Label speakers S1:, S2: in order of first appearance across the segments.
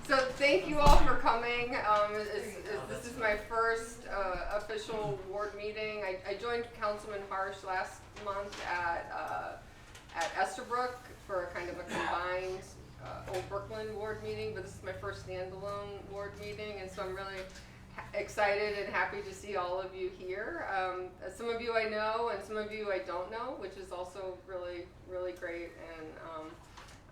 S1: So thank you all for coming. This is my first official ward meeting. I joined Councilman Harsh last month at Estabrook for kind of a combined Old Brooklyn ward meeting, but this is my first standalone ward meeting, and so I'm really excited and happy to see all of you here. Some of you I know and some of you I don't know, which is also really, really great, and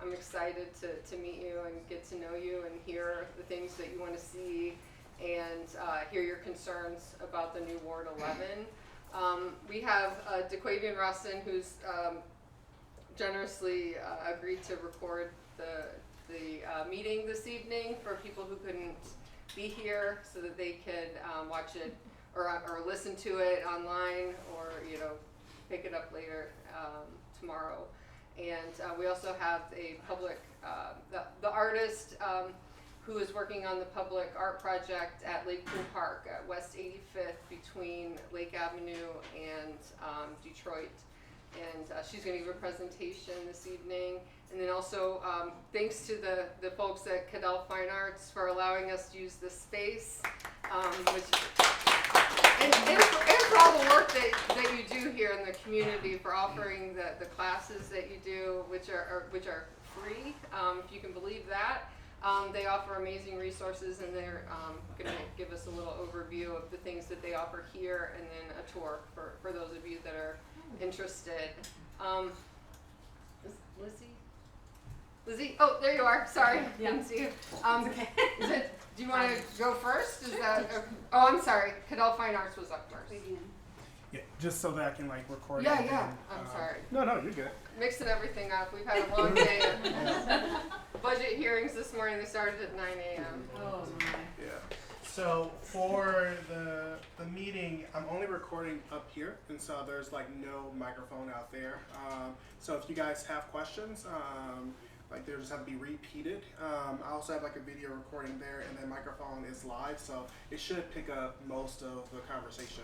S1: I'm excited to meet you and get to know you and hear the things that you want to see and hear your concerns about the new Ward 11. We have DeQuavian Rustin, who's generously agreed to record the meeting this evening for people who couldn't be here, so that they could watch it or listen to it online, or pick it up later tomorrow. And we also have a public, the artist who is working on the public art project at Lake Pool Park at West 85th between Lake Avenue and Detroit. And she's going to give a presentation this evening. And then also, thanks to the folks at Cudell Fine Arts for allowing us to use this space, and for all the work that you do here in the community, for offering the classes that you do, which are free, if you can believe that. They offer amazing resources, and they're going to give us a little overview of the things that they offer here, and then a tour for those of you that are interested. Is Lizzie? Oh, there you are. Sorry, didn't see you.
S2: Okay.
S1: Do you want to go first? Is that? Oh, I'm sorry. Cudell Fine Arts was up first.
S3: Yeah, just so that I can record.
S1: Yeah.
S3: Everything.
S1: I'm sorry.
S3: No, you're good.
S1: Mixing everything up. We've had a long day of budget hearings this morning. They started at 9 a.m.
S2: Oh my.
S3: Yeah. So for the meeting, I'm only recording up here, and so there's no microphone out there. So if you guys have questions, they'll just have to be repeated. I also have a video recording there, and the microphone is live, so it should pick up most of the conversation.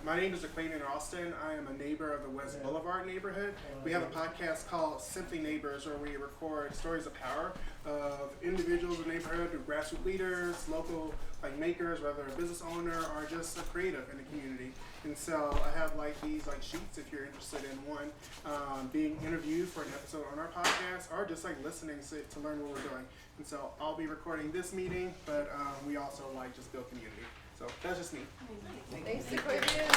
S3: My name is DeQuavian Rustin. I am a neighbor of the West Boulevard neighborhood. We have a podcast called Simply Neighbors, where we record stories of power of individuals in the neighborhood, grassroots leaders, local makers, whether a business owner or just a creative in the community. And so I have these sheets if you're interested in one, being interviewed for an episode on our podcast, or just listening to learn what we're doing. And so I'll be recording this meeting, but we also just build community. So that's just me.
S1: Thanks, DeQuavian.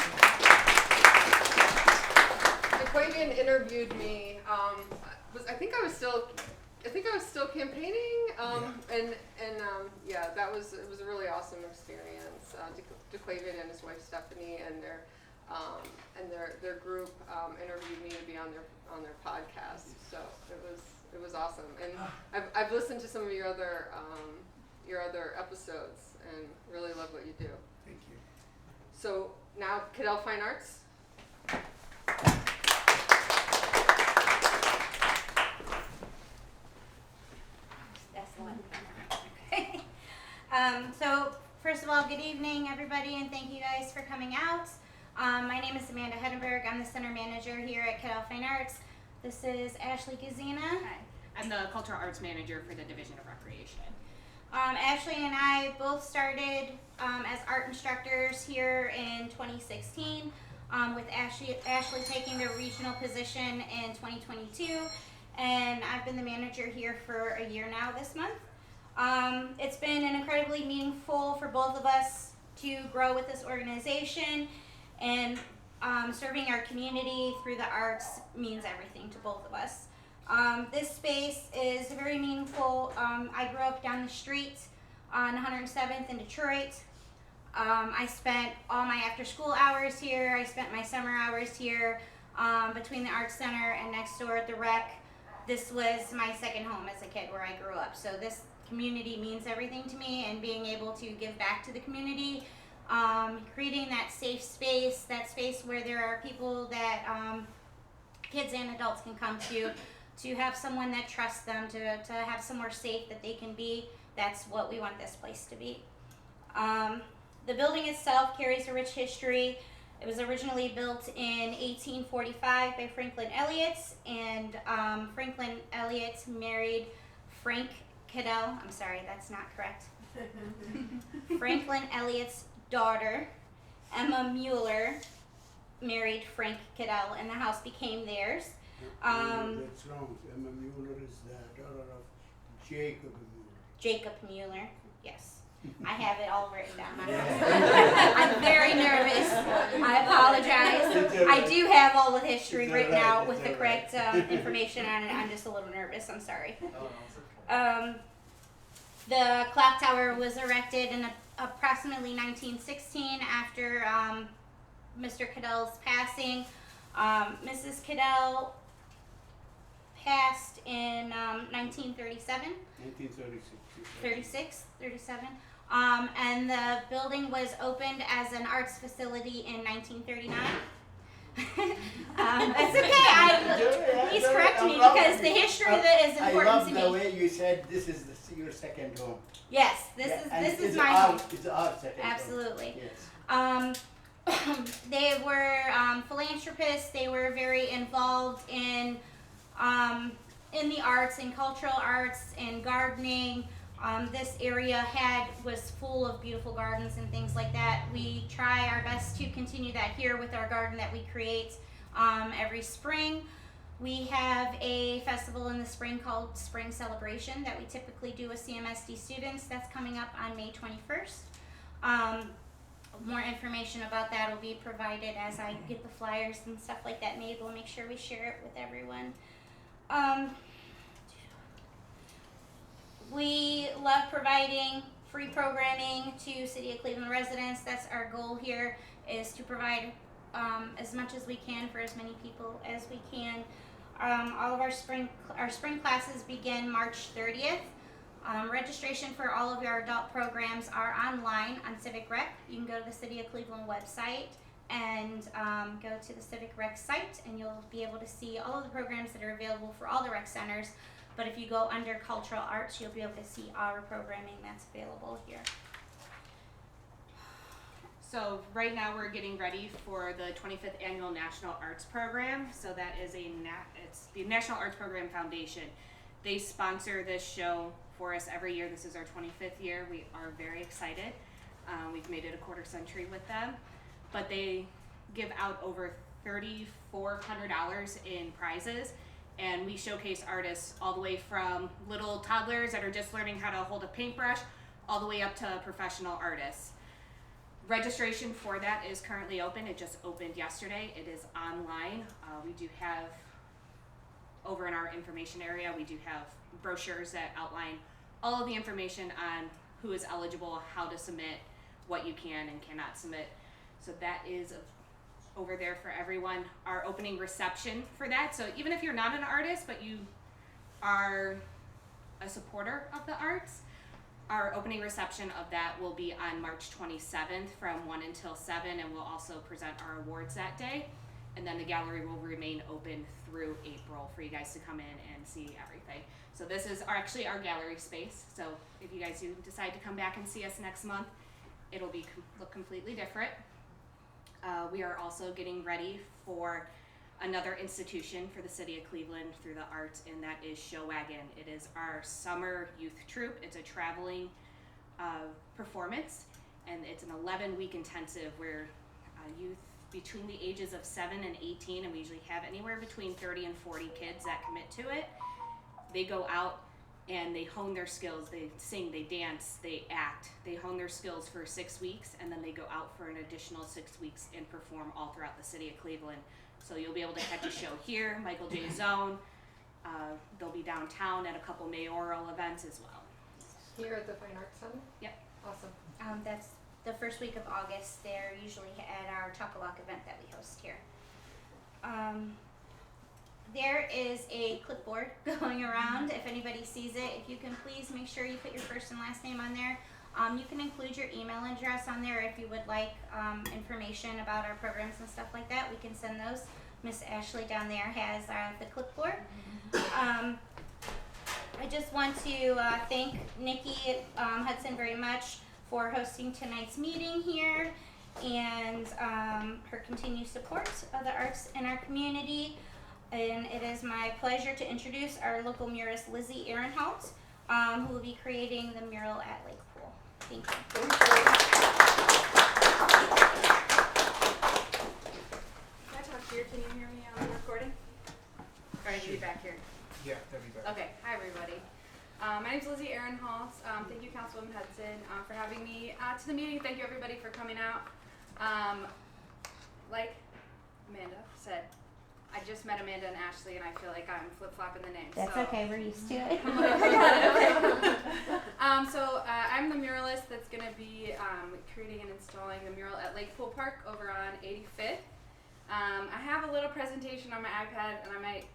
S1: DeQuavian interviewed me. I think I was still campaigning, and it was a really awesome experience. DeQuavian and his wife Stephanie and their group interviewed me to be on their podcast. So it was awesome, and I've listened to some of your other episodes and really love what you do.
S3: Thank you.
S1: So now Cudell Fine Arts.
S2: Okay. So first of all, good evening, everybody, and thank you guys for coming out. My name is Amanda Hedenberg. I'm the center manager here at Cudell Fine Arts. This is Ashley Gazina.
S4: Hi. I'm the cultural arts manager for the Division of Recreation.
S2: Ashley and I both started as art instructors here in 2016, with Ashley taking the regional position in 2022, and I've been the manager here for a year now this month. It's been an incredibly meaningful for both of us to grow with this organization, and serving our community through the arts means everything to both of us. This space is very meaningful. I grew up down the street on 107th in Detroit. I spent all my after school hours here. I spent my summer hours here between the Arts Center and next door at the Rec. This was my second home as a kid where I grew up. So this community means everything to me, and being able to give back to the community, creating that safe space, that space where there are people that kids and adults can come to have someone that trusts them, to have somewhere safe that they can be. That's what we want this place to be. The building itself carries a rich history. It was originally built in 1845 by Franklin Elliott, and Franklin Elliott married Frank Cudell. I'm sorry, that's not correct. Franklin Elliott's daughter, Emma Mueller, married Frank Cudell, and the house became theirs.
S5: That's wrong. Emma Mueller is the daughter of Jacob Mueller.
S2: Jacob Mueller, yes. I have it all written down. I'm very nervous. I apologize. I do have all the history written out with the correct information on it. I'm just a little nervous. I'm sorry. The clock tower was erected in approximately 1916 after Mr. Cudell's passing. Mrs. Cudell passed in 1937.
S5: 1936.
S2: 37. And the building was opened as an arts facility in 1939. That's okay. He's correcting me because the history that is important to me.
S5: I love the way you said this is your second home.
S2: Yes, this is my home.
S5: It's our second
S2: Absolutely.
S5: home. Yes.
S2: They were philanthropists. They were very involved in the arts, in cultural arts, and gardening. This area was full of beautiful gardens and things like that. We try our best to continue that here with our garden that we create every spring. We have a festival in the spring called Spring Celebration that we typically do with CMSD students. That's coming up on May 21st. More information about that will be provided as I get the flyers and stuff like that made. We'll make sure we share it with everyone. We love providing free programming to City of Cleveland residents. That's our goal here, is to provide as much as we can for as many people as we can. All of our spring classes begin March 30th. Registration for all of our adult programs are online on Civic Rec. You can go to the City of Cleveland website and go to the Civic Rec site, and you'll be able to see all of the programs that are available for all the rec centers. But if you go under cultural arts, you'll be able to see our programming that's available here.
S4: So right now we're getting ready for the 25th Annual National Arts Program. So that is it's the National Arts Program Foundation. They sponsor this show for us every year. This is our 25th year. We are very excited. We've made it a quarter century with them. But they give out over $3,400 in prizes. And we showcase artists all the way from little toddlers that are just learning how to hold a paintbrush all the way up to professional artists. Registration for that is currently open. It just opened yesterday. It is online. We do have, over in our information area, we do have brochures that outline all of the information on who is eligible, how to submit, what you can and cannot submit. So that is over there for everyone. Our opening reception for that, so even if you're not an artist but you are a supporter of the arts, our opening reception of that will be on March 27th from 1 until 7, and we'll also present our awards that day. And then the gallery will remain open through April for you guys to come in and see everything. So this is actually our gallery space. So if you guys do decide to come back and see us next month, it'll look completely different. We are also getting ready for another institution for the City of Cleveland through the arts, and that is Show Wagon. It is our summer youth troupe. It's a traveling performance, and it's an 11-week intensive where youth between the ages of 7 and 18, and we usually have anywhere between 30 and 40 kids that commit to it. They go out and they hone their skills. They sing, they dance, they act. They hone their skills for 6 weeks, and then they go out for an additional 6 weeks and perform all throughout the City of Cleveland. So you'll be able to catch a show here, Michael J. Zone. They'll be downtown at a couple mayoral events as well.
S1: Here at the Fine Arts Center?
S4: Yep.
S1: Awesome.
S2: That's the first week of August. They're usually at our Chocolate event that we host here. There is a clipboard going around. If anybody sees it, if you can please make sure you put your first and last name on there. You can include your email address on there if you would like information about our programs and stuff like that. We can send those. Miss Ashley down there has the clipboard. I just want to thank Nikki Hudson very much for hosting tonight's meeting here. and her continued support of the arts in our community. And it is my pleasure to introduce our local muralist, Lizzie Ehrenholt, who will be creating the mural at Lake Pool. Thank you.
S6: Can I talk here? Can you hear me on the recording? Or I need to be back here.
S3: Yeah, that'd be better.
S6: Okay, hi everybody. My name is Lizzie Ehrenholt. Thank you, Councilwoman Hudson, for having me to the meeting. Thank you everybody for coming out. Like Amanda said, I just met Amanda and Ashley, and I feel like I'm flip-flopping the names.
S2: That's
S6: so.
S2: okay, we're used to it.
S6: I'm the muralist that's going to be creating and installing the mural at Lake Pool Park over on 85th. I have a little presentation on my iPad, and I might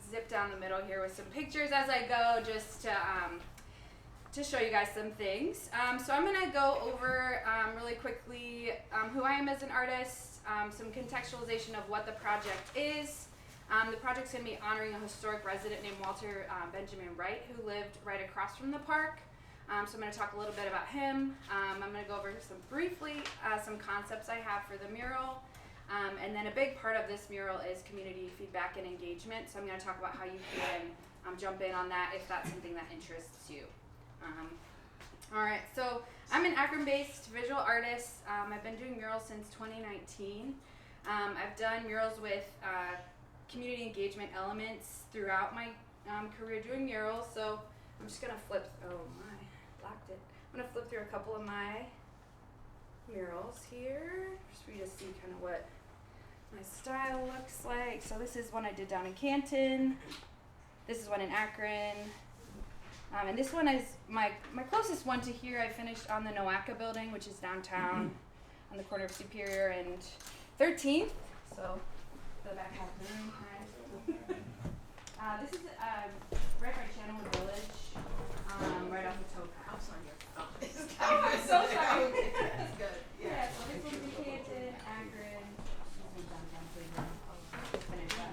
S6: zip down the middle here with some pictures as I go, just to show you guys some things. So I'm going to go over really quickly who I am as an artist, some contextualization of what the project is. The project's going to be honoring a historic resident named Walter Benjamin Wright, who lived right across from the park. So I'm going to talk a little bit about him. I'm going to go over some concepts I have for the mural. And then a big part of this mural is community feedback and engagement. So I'm going to talk about how you can jump in on that if that's something that interests you. Alright, so I'm an Akron-based visual artist. I've been doing murals since 2019. I've done murals with community engagement elements throughout my career doing murals. So I'm just going to flip, blocked it. I'm going to flip through a couple of my murals here, just for you to see kind of what my style looks like. So this is one I did down in Canton. This is one in Akron. And this one is my closest one to here. I finished on the Nowaka building, which is downtown on the corner of Superior and 13th. So the back half of the room. This is right by Channelwood Village, right off the towpath. Oh, I'm so sorry. That's good. Yeah, so this one's in Canton, Akron. Finish that.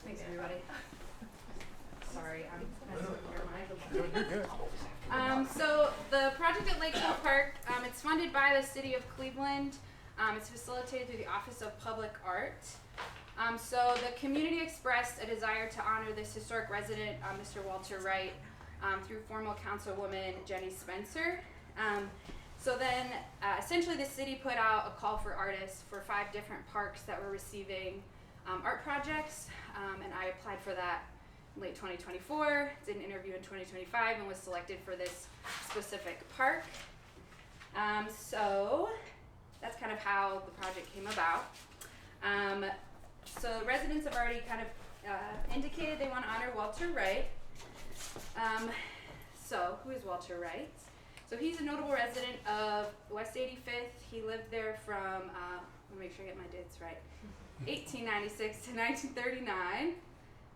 S6: Thanks, everybody. Sorry, I'm messing with your mind. So the project at Lake Pool Park, it's funded by the City of Cleveland. It's facilitated through the Office of Public Art. So the community expressed a desire to honor this historic resident, Mr. Walter Wright, through formal Councilwoman Jenny Spencer. So then essentially the city put out a call for artists for 5 different parks that were receiving art projects, and I applied for that in late 2024, did an interview in 2025, and was selected for this specific park. So that's kind of how the project came about. So residents have already kind of indicated they want to honor Walter Wright. So who is Walter Wright? So he's a notable resident of West 85th. He lived there from, let me make sure I get my dates right, 1896 to 1939.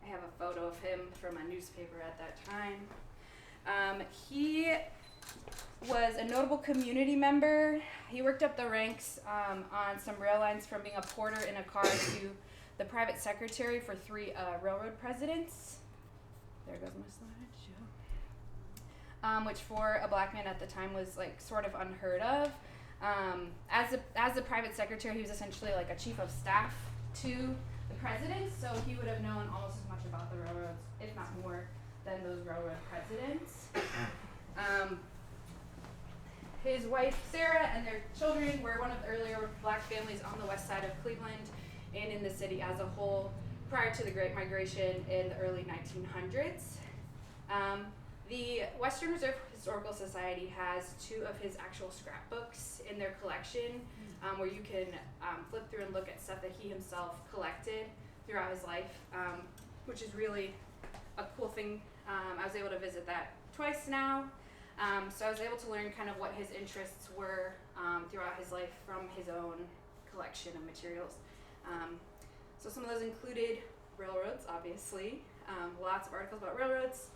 S6: I have a photo of him from a newspaper at that time. He was a notable community member. He worked up the ranks on some rail lines, from being a porter in a car to the private secretary for 3 railroad presidents. There goes my slideshow. Which for a black man at the time was like sort of unheard of. As a private secretary, he was essentially like a chief of staff to the president, so he would have known almost as much about the railroads, if not more, than those railroad presidents. His wife Sarah and their children were one of the earlier black families on the west side of Cleveland and in the city as a whole prior to the Great Migration in the early 1900s. The Western Reserve Historical Society has 2 of his actual scrapbooks in their collection, where you can flip through and look at stuff that he himself collected throughout his life, which is really a cool thing. I was able to visit that twice now. So I was able to learn kind of what his interests were throughout his life from his own collection of materials. So some of those included railroads, obviously, lots of articles about railroads.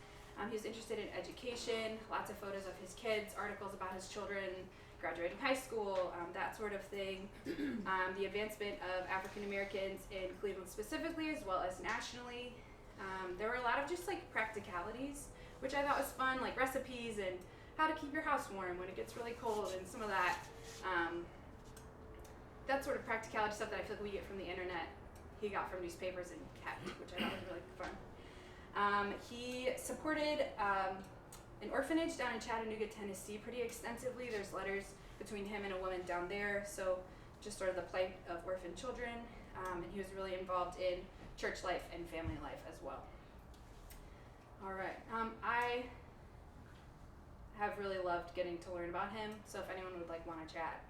S6: He was interested in education, lots of photos of his kids, articles about his children graduating high school, that sort of thing. The advancement of African Americans in Cleveland specifically, as well as nationally. There were a lot of just like practicalities, which I thought was fun, like recipes and how to keep your house warm when it gets really cold, and some of that that sort of practicality stuff that I feel like we get from the internet, he got from newspapers and kept, which I thought was really fun. He supported an orphanage down in Chattanooga, Tennessee pretty extensively. There's letters between him and a woman down there, so just sort of the plight of orphan children, and he was really involved in church life and family life as well. All right, I have really loved getting to learn about him, so if anyone would like want to chat,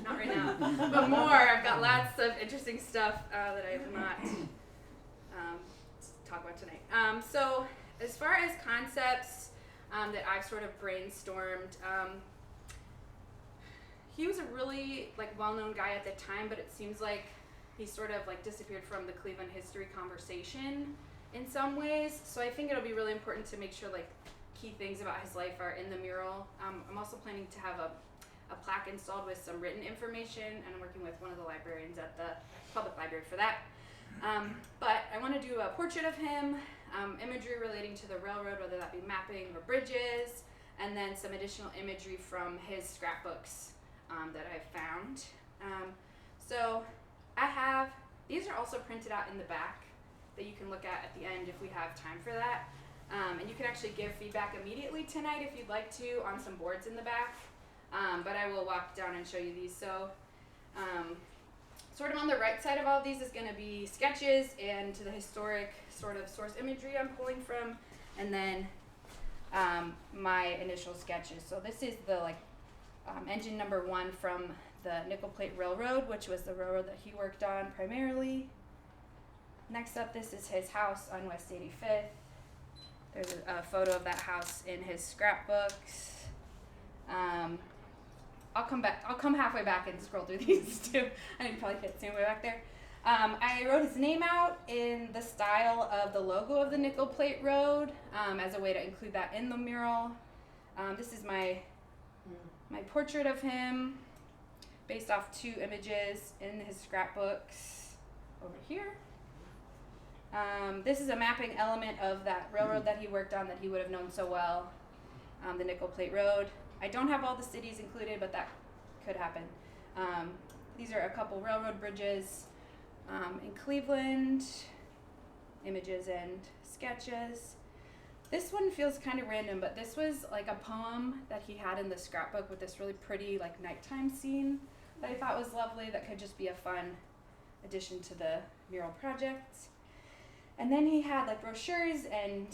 S6: not right now, but more, I've got lots of interesting stuff that I will not talk about tonight. So as far as concepts that I've sort of brainstormed, he was a really like well-known guy at the time, but it seems like he sort of like disappeared from the Cleveland history conversation in some ways. So I think it'll be really important to make sure like key things about his life are in the mural. I'm also planning to have a plaque installed with some written information, and I'm working with one of the librarians at the public library for that. But I want to do a portrait of him, imagery relating to the railroad, whether that be mapping or bridges, and then some additional imagery from his scrapbooks that I've found. So I have, these are also printed out in the back that you can look at the end if we have time for that. And you can actually give feedback immediately tonight if you'd like to on some boards in the back. But I will walk down and show you these. So sort of on the right side of all of these is going to be sketches and to the historic sort of source imagery I'm pulling from, and then my initial sketches. So this is the like engine number 1 from the Nickel Plate Railroad, which was the railroad that he worked on primarily. Next up, this is his house on West 85th. There's a photo of that house in his scrapbooks. I'll come halfway back and scroll through these too. I think you probably can't see my way back there. I wrote his name out in the style of the logo of the Nickel Plate Road as a way to include that in the mural. This is my portrait of him based off 2 images in his scrapbooks over here. This is a mapping element of that railroad that he worked on that he would have known so well, the Nickel Plate Road. I don't have all the cities included, but that could happen. These are a couple railroad bridges in Cleveland, images and sketches. This one feels kind of random, but this was like a poem that he had in the scrapbook with this really pretty like nighttime scene that I thought was lovely, that could just be a fun addition to the mural project. And then he had like brochures and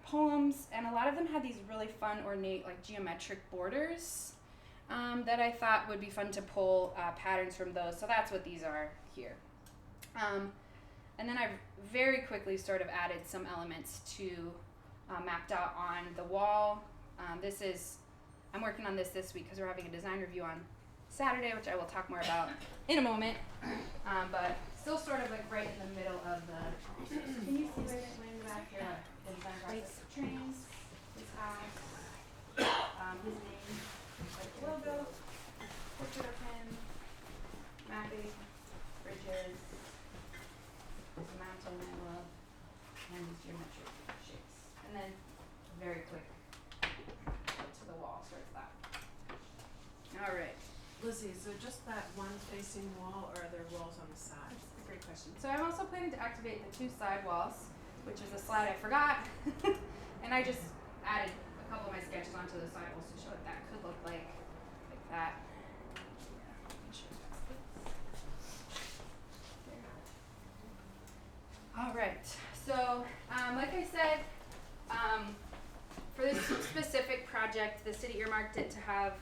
S6: poems, and a lot of them had these really fun ornate like geometric borders that I thought would be fun to pull patterns from those. So that's what these are here. And then I very quickly sort of added some elements to mapped out on the wall. I'm working on this week because we're having a design review on Saturday, which I will talk more about in a moment. But still sort of like right in the middle of the, can you see right in the back here? The design process of trains, his house, his name, like the logo, portrait of him, mapping, bridges, there's a mountain I love, and these geometric shapes. And then very quick to the wall, starts that. All right.
S7: Lizzie, is there just that one facing wall, or are there walls on the side?
S6: That's a great question. So I'm also planning to activate the 2 side walls, which is a slide I forgot, and I just added a couple of my sketches onto the side walls to show what that could look like that. All right. So, like I said, for this specific project, the city earmarked it to have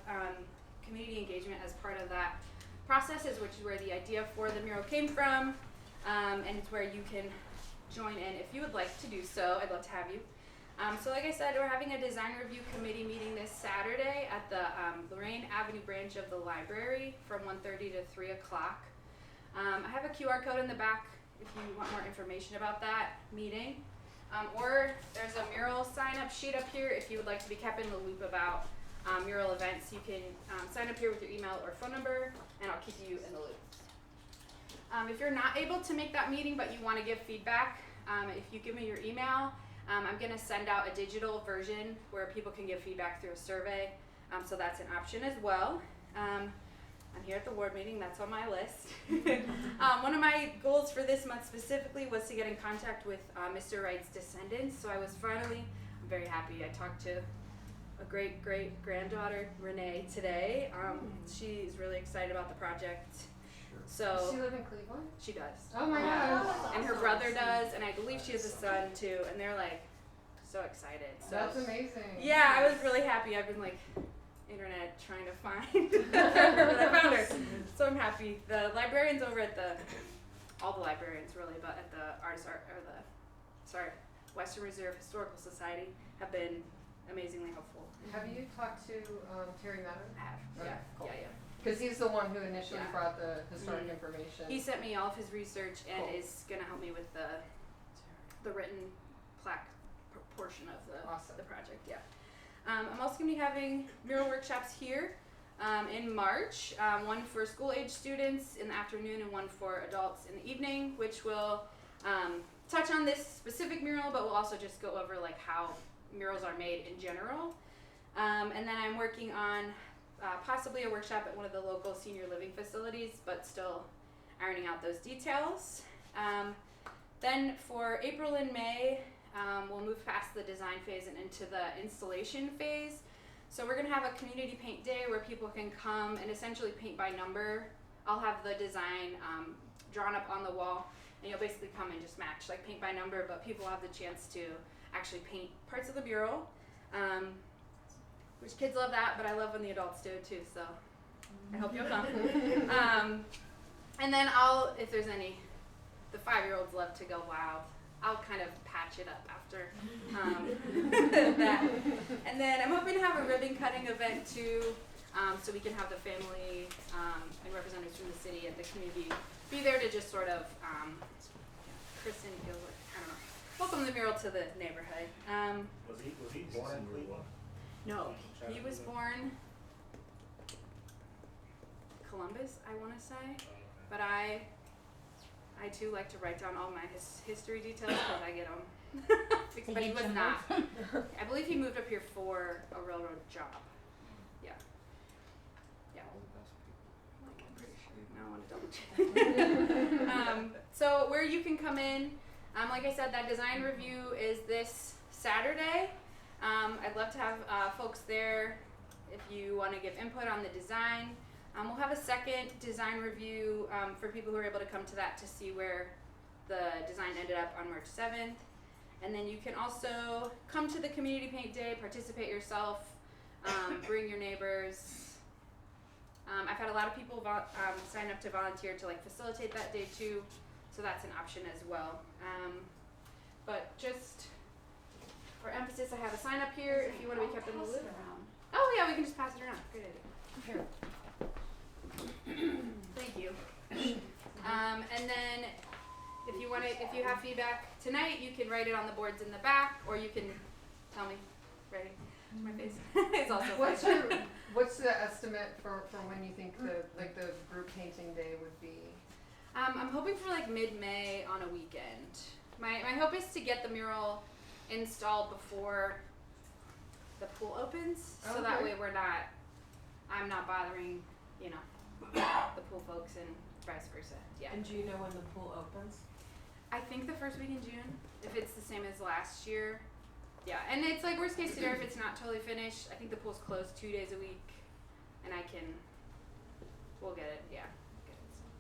S6: community engagement as part of that process, which is where the idea for the mural came from, and it's where you can join in if you would like to do so. I'd love to have you. So like I said, we're having a design review committee meeting this Saturday at the Lorraine Avenue branch of the library from 1:30 to 3 o'clock. I have a QR code in the back if you want more information about that meeting. Or there's a mural sign-up sheet up here if you would like to be kept in the loop about mural events. You can sign up here with your email or phone number, and I'll keep you in the loop. If you're not able to make that meeting but you want to give feedback, if you give me your email, I'm gonna send out a digital version where people can give feedback through a survey, so that's an option as well. I'm here at the ward meeting, that's on my list. One of my goals for this month specifically was to get in contact with Mr. Wright's descendants, so I'm very happy. I talked to a great-great-granddaughter, Renee, today. She's really excited about the project.
S1: Does
S6: So
S1: she live in Cleveland?
S6: she does.
S1: Oh my gosh.
S6: And her brother does, and I believe she has a son too, and they're like so excited. So
S1: That's amazing.
S6: yeah, I was really happy. I've been like internet trying to find her, but I found her. So I'm happy. The librarians over at all the librarians really, but at the Western Reserve Historical Society have been amazingly helpful.
S1: Have you talked to Terry Madden?
S6: I have.
S1: Okay,
S6: Yeah,
S1: cool.
S6: yeah.
S1: Because he's the one who initially
S6: Yeah.
S1: brought the historic
S6: Mhm.
S1: information.
S6: He sent me all of his research and
S1: Cool.
S6: is gonna help me with the written plaque portion of
S1: Awesome.
S6: the project. Yeah. I'm also gonna be having mural workshops here in March. One for school age students in the afternoon and one for adults in the evening, which will touch on this specific mural, but we'll also just go over like how murals are made in general. And then I'm working on possibly a workshop at one of the local senior living facilities, but still ironing out those details. Then for April and May, we'll move past the design phase and into the installation phase. So we're gonna have a community paint day where people can come and essentially paint by number. I'll have the design drawn up on the wall, and you'll basically come and just match, like paint by number, but people have the chance to actually paint parts of the mural. Which kids love that, but I love when the adults do it too, so I hope you'll come. And then if there's any, the 5-year-olds love to go wild. I'll kind of patch it up after that. And then I'm hoping to have a ribbon cutting event too, so we can have the family and representatives from the city and the community be there to just sort of christen, I don't know, welcome the mural to the neighborhood.
S8: Was he born in Cleveland?
S6: No, he was born Columbus, I want to say, but I too like to write down all my history details because I get them. But he was not. I believe he moved up here for a railroad job. Yeah. Yeah. Like, I'm pretty sure. No, I want to double check. So where you can come in, like I said, that design review is this Saturday. I'd love to have folks there if you want to give input on the design. We'll have a second design review for people who are able to come to that to see where the design ended up on March 7th. And then you can also come to the community paint day, participate yourself, bring your neighbors. I've had a lot of people sign up to volunteer to like facilitate that day too, so that's an option as well. But just for emphasis, I have a sign up here if you want to be kept in the loop. Oh yeah, we can just pass it around. Great idea. Here. Thank you. And then if you have feedback tonight, you can write it on the boards in the back, or you can tell me, writing to my face. It's also
S1: What's the estimate for when you think the group painting day would be?
S6: I'm hoping for like mid-May on a weekend. My hope is to get the mural installed before the pool opens, so that way I'm not bothering, the pool folks and vice versa. Yeah.
S7: And do you know when the pool opens?
S6: I think the first week in June, if it's the same as last year. Yeah, and it's like worst case scenario if it's not totally finished. I think the pool's closed 2 days a week, and we'll get it. Yeah.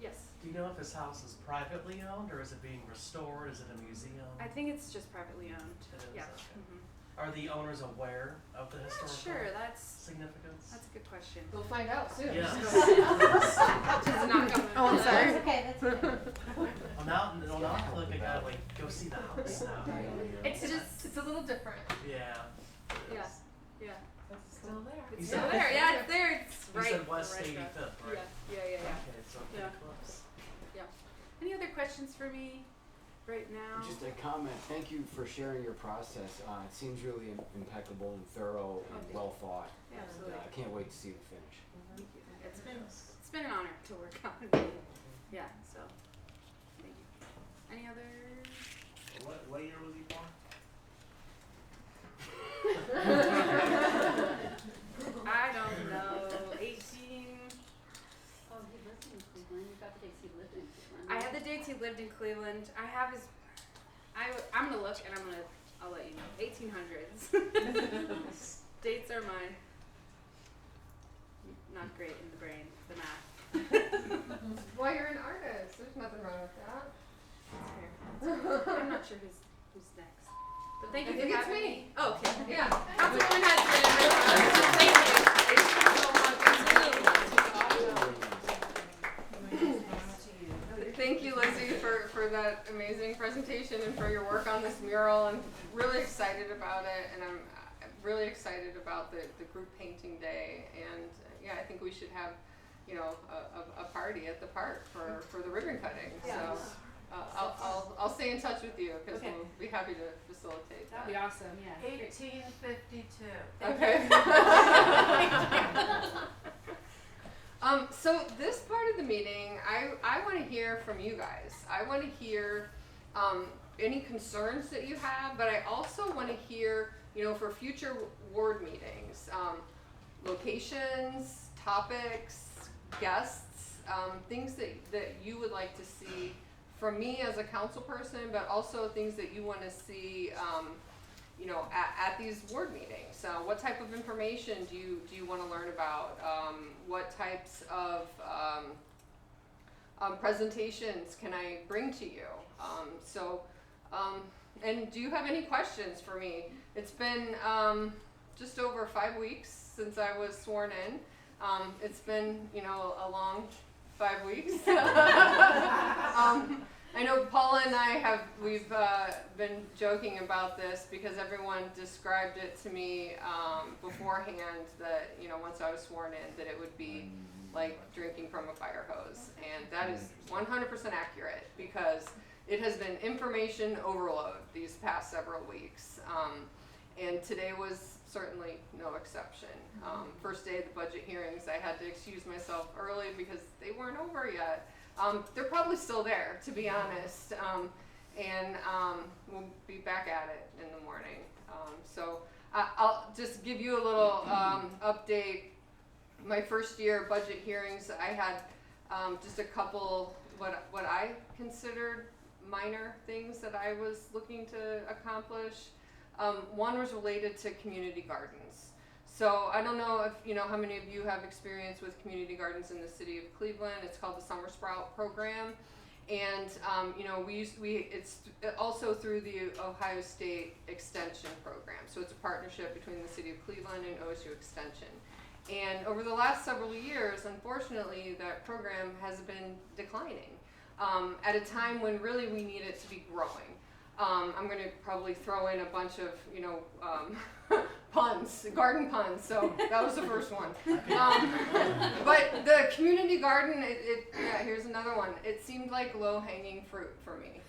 S6: Yes.
S9: Do you know if this house is privately owned or is it being restored? Is it a museum?
S6: I think it's just privately owned.
S9: It is,
S6: Yeah.
S9: okay.
S6: Mm-hmm.
S9: Are the owners aware of the
S6: Not
S9: historical
S6: sure. That's
S9: significance?
S6: a good question.
S1: We'll find out soon.
S9: Yeah.
S6: Just not coming.
S1: Oh, I'm sorry.
S2: That's okay, that's okay.
S9: Well, now I feel like I gotta go see the house now.
S1: It's a little different.
S9: Yeah.
S6: Yeah. Yeah.
S7: It's still there.
S9: You
S6: It's
S9: said-
S6: still there. Yeah, it's there. It's
S9: You
S6: right.
S9: said West
S6: right
S9: 85th,
S6: across.
S9: right?
S6: Yeah.
S9: Okay, so pretty
S6: Yeah.
S9: close.
S6: Any other questions for me right now?
S10: Just a comment. Thank you for sharing your process. It seems really impeccable and thorough and
S6: Okay.
S10: well thought.
S6: Yeah,
S10: And,
S6: absolutely.
S10: I can't wait to see the finish.
S6: Thank you. It's been an honor to work on. Yeah. So, thank you. Any other?
S8: What year was he born?
S6: and I have his. I'm gonna look and I'll let you know. 1800s. Dates are mine. Not great in the brain, the math.
S1: Well, you're an artist. There's nothing wrong with that.
S6: I'm not sure who's next. But thank you
S1: I
S6: for
S1: think it's
S6: having
S1: me.
S6: me. Oh, okay.
S1: Yeah.
S6: Councilwoman Hudson.
S1: Thank you, Lizzie, for that amazing presentation and for your work on this mural. I'm really excited about it, and I'm really excited about the group painting day. And yeah, I think we should have, a party at the park for the ribbon cutting. So I'll stay in touch with you because
S6: Okay.
S1: we'll be happy to facilitate that.
S6: That'd be awesome. Yeah.
S7: 1852.
S1: Okay. So this part of the meeting, I want to hear from you guys. I want to hear any concerns that you have, but I also want to hear, for future ward meetings, locations, topics, guests, things that you would like to see from me as a council person, but also things that you want to see at these ward meetings. So what type of information do you want to learn about? What types of presentations can I bring to you? And do you have any questions for me? It's been just over 5 weeks since I was sworn in. It's been, a long 5 weeks. I know Paula and we've been joking about this because everyone described it to me beforehand that, once I was sworn in, that it would be like drinking from a fire hose. And that is 100% accurate because it has been information overload these past several weeks. And today was certainly no exception. First day of the budget hearings, I had to excuse myself early because they weren't over yet. They're probably still there, to be honest, and we'll be back at it in the morning. So I'll just give you a little update. My first year budget hearings, I had just a couple what I considered minor things that I was looking to accomplish. One was related to community gardens. So I don't know if how many of you have experience with community gardens in the city of Cleveland. It's called the Summer Sprout Program, and it's also through the Ohio State Extension Program. So it's a partnership between the city of Cleveland and OSU Extension. And over the last several years, unfortunately, that program has been declining at a time when really we need it to be growing. I'm going to probably throw in a bunch of, puns, garden puns, so that was the first one. But the community garden, here's another one. It seemed like low-hanging fruit for me.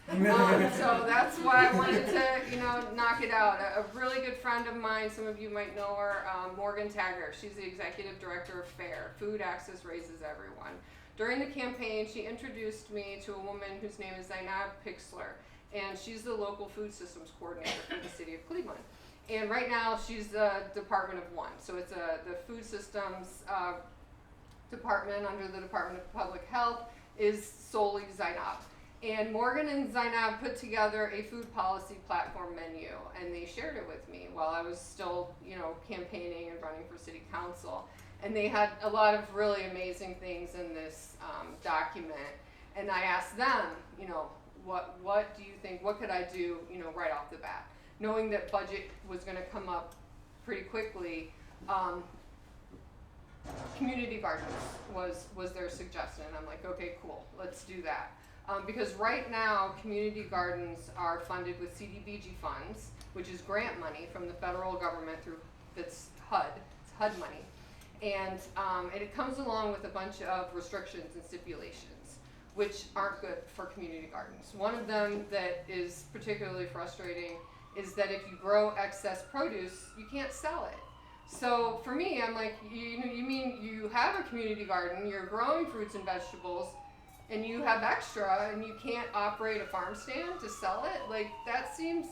S1: So that's why I wanted to, knock it out. A really good friend of mine, some of you might know her, Morgan Tagger. She's the executive director of FAIR, Food Access Raises Everyone. During the campaign, she introduced me to a woman whose name is Zainab Pixler, and she's the local food systems coordinator for the city of Cleveland. And right now, she's the Department of One. So it's the food systems department under the Department of Public Health is solely Zainab. And Morgan and Zainab put together a food policy platform menu, and they shared it with me while I was still, campaigning and running for city council. And they had a lot of really amazing things in this document. And I asked them, what do you think, what could I do, right off the bat? Knowing that budget was going to come up pretty quickly, community gardens was their suggestion. I'm like, okay, cool, let's do that. Because right now, community gardens are funded with CDBG funds, which is grant money from the federal government through it's HUD money. And it comes along with a bunch of restrictions and stipulations, which aren't good for community gardens. One of them that is particularly frustrating is that if you grow excess produce, you can't sell it. So for me, I'm like, you mean you have a community garden, you're growing fruits and vegetables, and you have extra, and you can't operate a farm stand to sell it? Like, that seems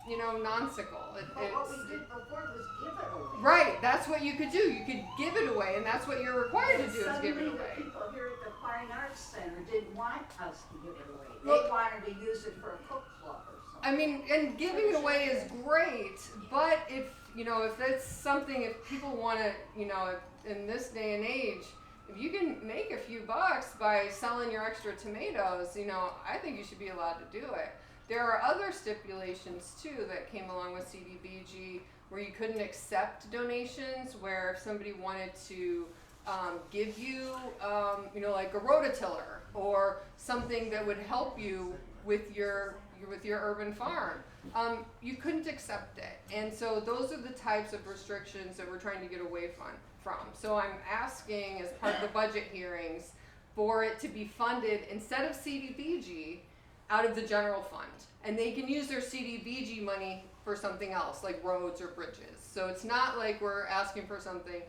S1: nonsical.
S11: But what we did before was give it away.
S1: Right, that's what you could do. You could give it away, and that's what you're required to do is give it
S11: Suddenly
S1: away.
S11: the people here at the Fine Arts Center didn't want us to give it away.
S1: Well-
S11: They wanted to use it for a cook club or something.
S1: I mean, and giving it away is great, but if it's something, if people want to, in this day and age, if you can make a few bucks by selling your extra tomatoes, I think you should be allowed to do it. There are other stipulations too that came along with CDBG where you couldn't accept donations, where if somebody wanted to give you, like a rototiller or something that would help you with your urban farm, you couldn't accept it. And so those are the types of restrictions that we're trying to get away from. So I'm asking, as part of the budget hearings, for it to be funded instead of CDBG out of the general fund. And they can use their CDBG money for something else, like roads or bridges. So it's not like we're asking for something,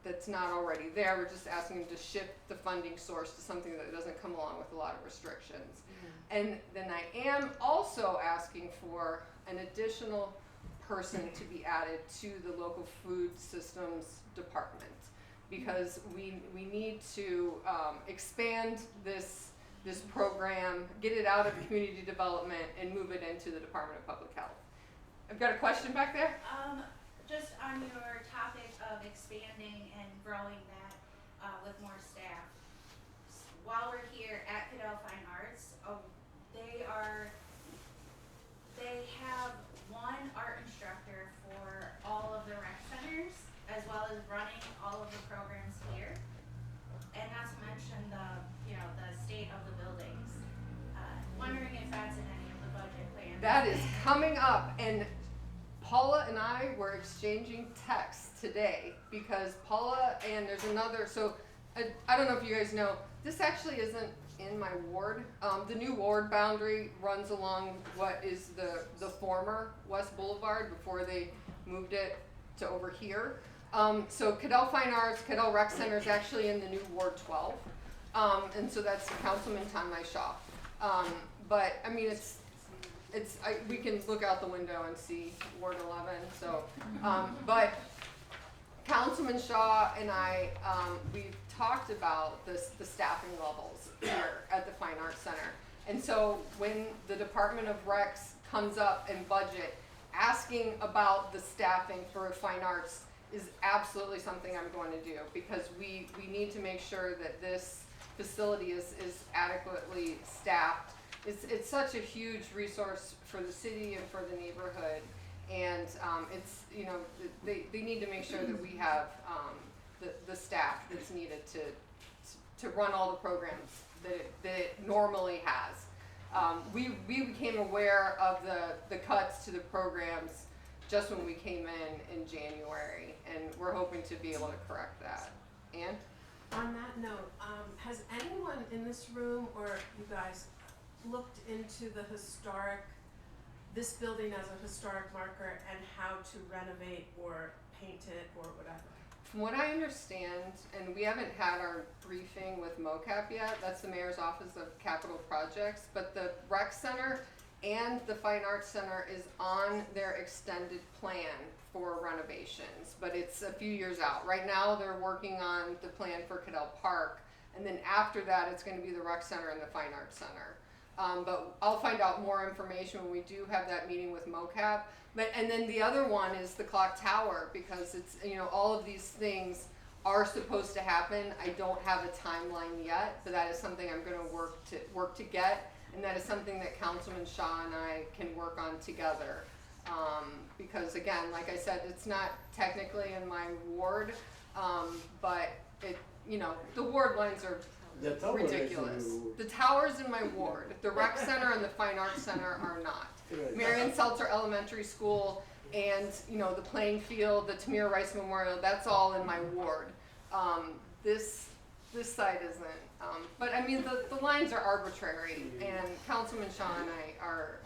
S1: that's not already there. We're just asking them to shift the funding source to something that doesn't come along with a lot of restrictions. And then I am also asking for an additional person to be added to the local food systems department, because we need to expand this program, get it out of community development, and move it into the Department of Public Health. I've got a question back there.
S2: Just on your topic of expanding and growing that with more staff, while we're here at Cudell Fine Arts, they have one art instructor for all of the rec centers, as well as running all of the programs here, and not to mention the state of the buildings. Wondering if that's in any of the budget plans.
S1: That is coming up, and Paula and I were exchanging texts today because Paula and there's another, so I don't know if you guys know, this actually isn't in my ward. The new ward boundary runs along what is the former West Boulevard before they moved it to over here. So Cudell Fine Arts, Cudell Rec Center is actually in the new Ward 12. And so that's Councilman Tanmai Shaw. But I mean, we can look out the window and see Ward 11. So, but Councilman Shaw and I, we've talked about the staffing levels here at the Fine Arts Center. And so when the Department of Recs comes up and budget, asking about the staffing for Fine Arts is absolutely something I'm going to do, because we need to make sure that this facility is adequately staffed. It's such a huge resource for the city and for the neighborhood, and they need to make sure that we have the staff that's needed to run all the programs that it normally has. We became aware of the cuts to the programs just when we came in January, and we're hoping to be able to correct that. Ann?
S7: On that note, has anyone in this room or you guys looked into this building as a historic marker and how to renovate or paint it or whatever?
S1: From what I understand, and we haven't had our briefing with MOCAP yet, that's the Mayor's Office of Capital Projects, but the Rec Center and the Fine Arts Center is on their extended plan for renovations, but it's a few years out. Right now, they're working on the plan for Cudell Park, and then after that, it's going to be the Rec Center and the Fine Arts Center. But I'll find out more information when we do have that meeting with MOCAP. And then the other one is the clock tower, because it's, all of these things are supposed to happen. I don't have a timeline yet, but that is something I'm going to work to get, and that is something that Councilman Shaw and I can work on together. Because again, like I said, it's not technically in my ward, but the ward lines are ridiculous. The tower's in my ward. The Rec Center and the Fine Arts Center are not. Marion Seltzer Elementary School and the playing field, the Tamir Rice Memorial, that's all in my ward. This site isn't. But I mean, the lines are arbitrary, and Councilman Shaw and I are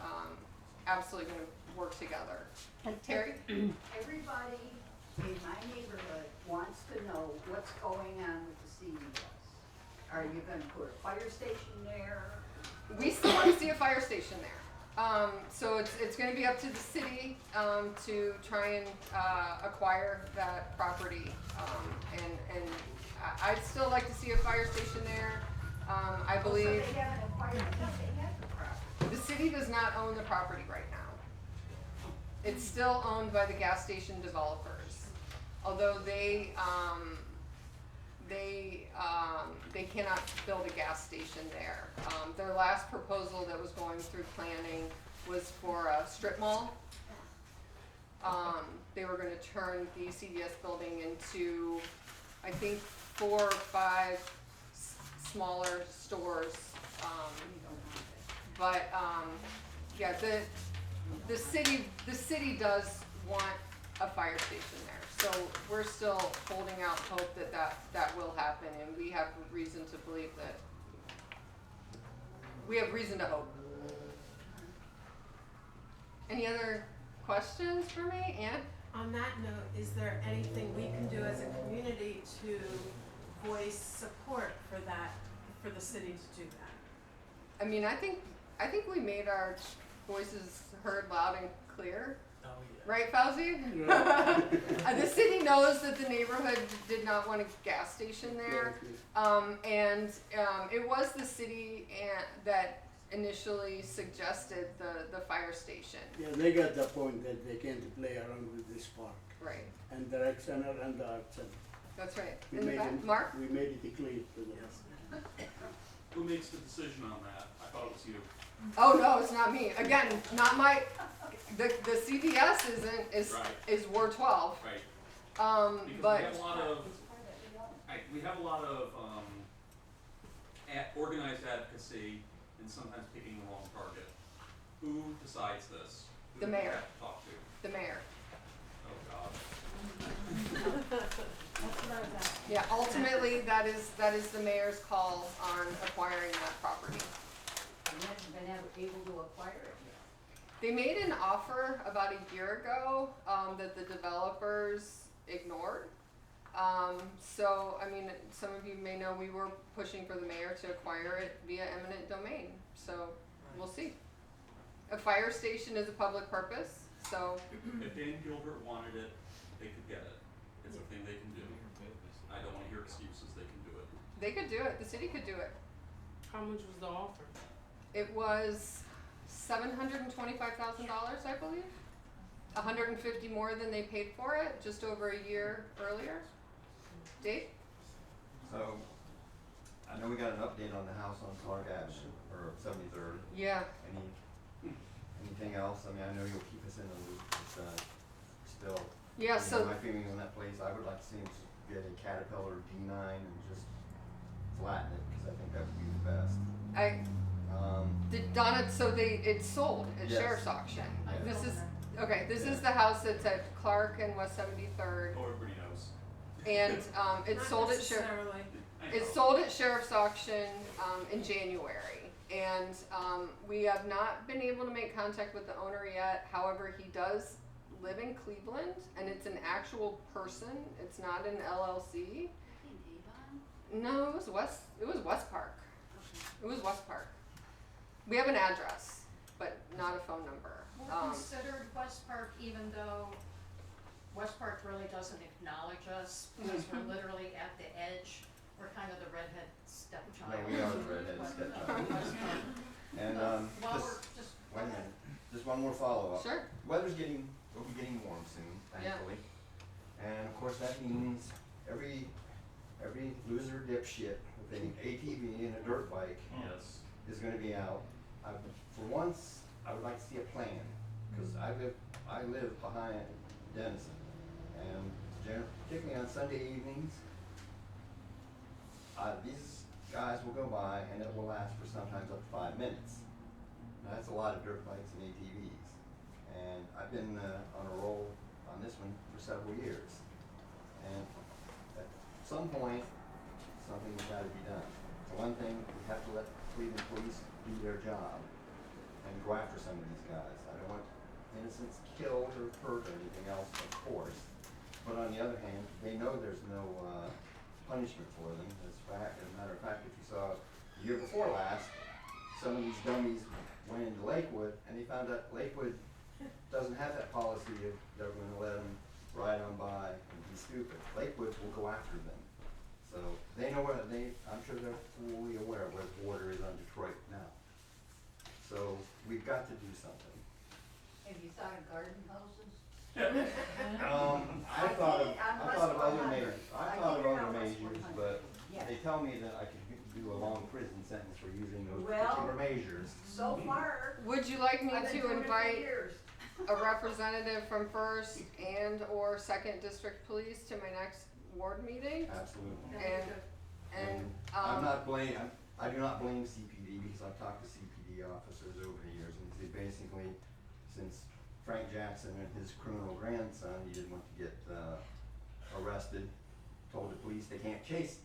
S1: absolutely going to work together. Terry?
S11: Everybody in my neighborhood wants to know what's going on with the CVS. Are you gonna put a fire station there?
S1: We still want to see a fire station there. So it's gonna be up to the city, to try and, acquire that property. And I'd still like to see a fire station there. I believe
S11: So they haven't acquired, I thought they had the property.
S1: the city does not own the property right now. It's still owned by the gas station developers, although they cannot build a gas station there. Their last proposal that was going through planning was for a strip mall. They were gonna turn the CVS building into, I think, 4 or 5 smaller stores. Yeah, the city does want a fire station there, so we're still holding out hope that will happen, and we have reason to believe that. We have reason to hope. Any other questions for me, Ann?
S7: On that note, is there anything we can do as a community to voice support for that, for the city to do that?
S1: I mean, I think we made our voices heard loud and clear.
S9: Oh, yeah.
S1: Right, Fauzi? The city knows that the neighborhood did not want a gas station there. It was the city that initially suggested the fire station.
S5: Yeah, they got the point that they can't play around with this park.
S1: Right,
S5: And the rec center and the art center.
S1: that's right.
S5: We
S1: In the
S5: made
S1: back,
S5: it-
S1: Mark?
S5: We made it clear to them.
S8: Who makes the decision on that? I thought it was you.
S1: Oh, no, it's not me. Again, not my, the CVS
S8: Right.
S1: is Ward 12.
S8: Right. Because
S1: But,
S8: we have a lot of organized advocacy and sometimes picking the wrong target. Who decides this? Who
S1: The
S8: do we
S1: mayor.
S8: have to talk to?
S1: the mayor.
S8: Oh, God.
S1: Yeah, ultimately, that is the mayor's call on acquiring that property.
S11: You haven't been able to acquire it yet.
S1: They made an offer about a year ago, that the developers ignored. So, I mean, some of you may know we were pushing for the mayor to acquire it via eminent domain, so we'll see. A fire station is a public purpose, so,
S8: If Dan Gilbert wanted it, they could get it. It's a thing they can do. I don't wanna hear excuses, they can do it.
S1: they could do it, the city could do it.
S7: How much was the offer?
S1: It was $725,000, I believe. 150 more than they paid for it, just over a year earlier. Dave?
S12: So, I know we got an update on the house on Clark Avenue, or 73rd.
S1: Yeah.
S12: Anything else? I mean, I know you'll keep us in the loop, it's, still.
S1: Yeah,
S12: you know,
S1: so,
S12: my feelings on that place, I would like to see them just get a Caterpillar D9 and just flatten it, because I think that would be the best.
S1: Did Donna, so it's sold at
S12: Yes.
S1: Sheriff's Auction.
S12: Yeah.
S1: This is the house that's at Clark and West 73rd,
S8: Oh, everybody knows.
S1: and, it's sold at
S7: necessarily.
S1: It's sold at Sheriff's Auction, in January, and, we have not been able to make contact with the owner yet. However, he does live in Cleveland, and it's an actual person, it's not an LLC. No, it was West Park. It was West Park. We have an address, but not a phone number.
S13: We're considered West Park even though West Park really doesn't acknowledge us because we're literally at the edge. We're kind of the redhead stepchild.
S12: No, we are the redhead stepchild.
S13: West Park.
S12: And,
S13: Well,
S12: just,
S13: we're just.
S12: wait a minute, just one more follow-up.
S1: Sure.
S12: We'll be getting warm soon, thankfully. And of course, that means every loser dipshit with an ATV and a dirt bike
S8: Yes.
S12: is gonna be out. For once, I would like to see a plan, cause I live behind Denison, and particularly on Sunday evenings, these guys will go by and it will last for sometimes up to 5 minutes. Now, that's a lot of dirt bikes and ATVs, and I've been on a roll on this one for several years. And at some point, something's gotta be done. For one thing, we have to let Cleveland police do their job and go after some of these guys. I don't want innocents killed or hurt or anything else, of course. But on the other hand, they know there's no punishment for them. As a matter of fact, if you saw the year before last, some of these dummies went into Lakewood, and they found out Lakewood doesn't have that policy of they're gonna let them ride on by and be stupid. Lakewood will go after them. So they know I'm sure they're fully aware where the border is on Detroit now. So we've got to do something.
S11: Have you thought of garden houses?
S12: I thought of other measures. I thought of other measures, but
S11: Yeah.
S12: they tell me that I could do a long prison sentence for using those
S11: Well-
S12: particular measures.
S11: So far,
S1: Would you like me
S11: I've been
S1: to
S11: doing it for
S1: invite
S11: years.
S1: a representative from 1st and or 2nd District Police to my next ward meeting?
S12: Absolutely.
S1: And,
S12: I do
S1: um,
S12: not blame CPD because I've talked to CPD officers over the years, and they basically, since Frank Jackson and his criminal grandson, he didn't want to get arrested, told the police they can't chase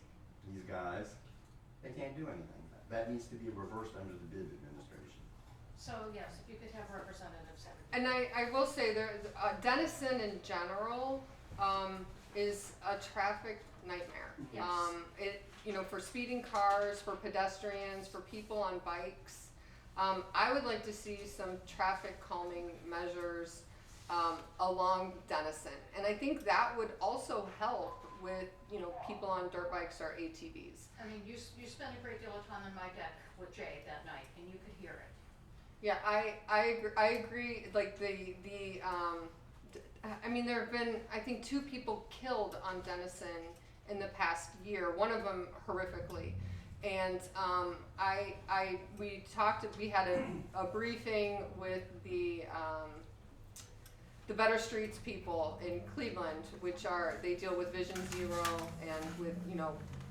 S12: these guys, they can't do anything. That needs to be reversed under the Bibb administration.
S13: So yes, if you could have representatives, that would be
S1: and I will say Denison in general, is a traffic nightmare.
S13: Yes.
S1: For speeding cars, for pedestrians, for people on bikes. I would like to see some traffic calming measures along Denison. And I think that would also help with, people on dirt bikes or ATVs.
S13: I mean, you spent a great deal of time on my deck with Jay that night, and you could hear it.
S1: Yeah, I agree. Like there have been, I think, 2 people killed on Denison in the past year. One of them horrifically, and we had a briefing with the Better Streets people in Cleveland, they deal with Vision Zero and with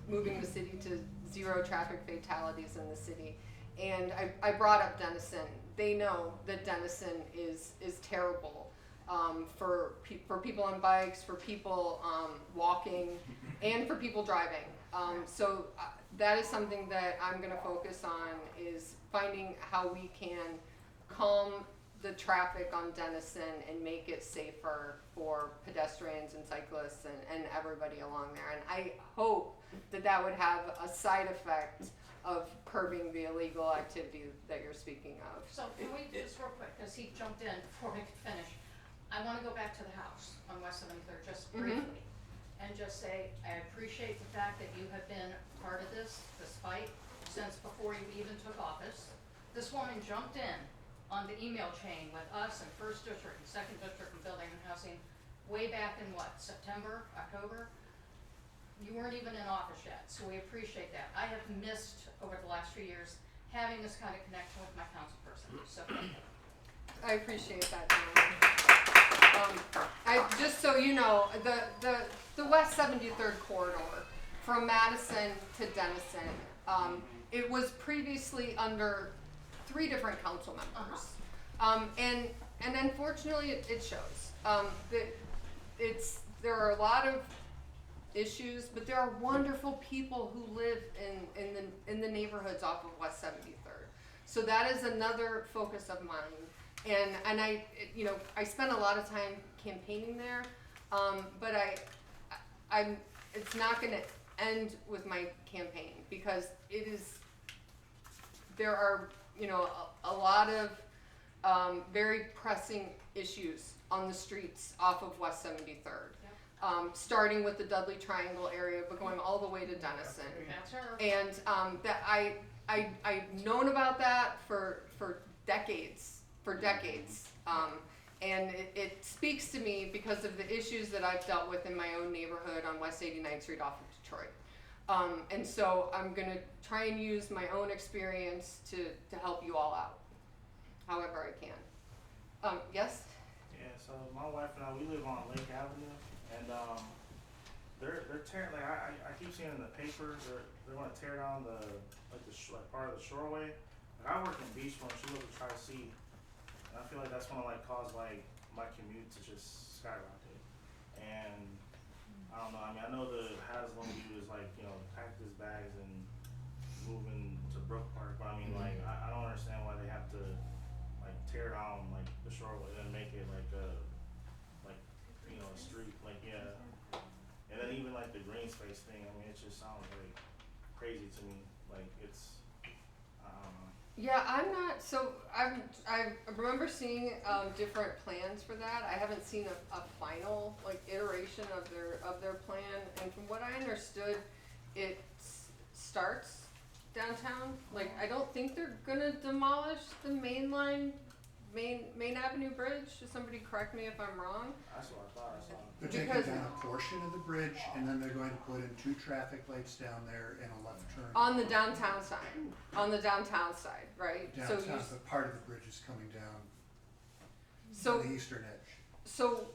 S1: moving the city to 0 traffic fatalities in the city. And I brought up Denison. They know that Denison is terrible for people on bikes, for people walking, and for people driving. So that is something that I'm going to focus on, is finding how we can calm the traffic on Denison and make it safer for pedestrians and cyclists and everybody along there. And I hope that would have a side effect of curbing the illegal activity that you're speaking of.
S13: So can we do this real quick, because he jumped in before we could finish. I want to go back to the house on West 73rd just briefly, and just say I appreciate the fact that you have been part of this fight since before you even took office. This woman jumped in on the email chain with us in 1st District and 2nd District and Building and Housing way back in September, October? You weren't even in office yet, so we appreciate that. I have missed, over the last few years, having this kind of connection with my council person, so thank you.
S1: I appreciate that, just so you know, the West 73rd corridor from Madison to Denison, it was previously under 3 different council members. And unfortunately it shows. There are a lot of issues, but there are wonderful people who live in the neighborhoods off of West 73rd. So that is another focus of mine. And I spent a lot of time campaigning there, but it's not going to end with my campaign, because there are a lot of very pressing issues on the streets off of West 73rd. Starting with the Dudley Triangle area, but going all the way to Denison.
S13: That's her.
S1: And that I've known about that for decades. And it speaks to me because of the issues that I've dealt with in my own neighborhood on West 89th Street off of Detroit. And so I'm going to try and use my own experience to help you all out, however I can. Yes?
S14: Yeah, so my wife and I, we live on Lake Avenue, and they're tearing, like I keep seeing in the papers, they're going to tear down part of the shoreway. Like, I work in Beachfront, she lives at Tri-C, and I feel like that's going to cause my commute to just skyrocket. And I don't know, I know the Haslam view is pack his bags and moving to Brook Park, but I don't understand why they have to tear down the shoreway and make it a street, and then even the green space thing, it just sounds crazy to me. I don't know.
S1: Yeah, I'm not, so I remember seeing, different plans for that. I haven't seen a final, like, iteration of their plan, and from what I understood, it starts downtown. Like, I don't think they're gonna demolish the main Avenue Bridge. Somebody correct me if I'm wrong.
S14: That's what I thought I saw.
S15: They're taking
S1: Because-
S15: down a portion of the bridge, and then they're going to put in 2 traffic lights down there and a left turn.
S1: On the downtown side, right? So
S15: Downtown,
S1: you,
S15: but part of the bridge is coming down
S1: so
S15: on the eastern edge.
S1: So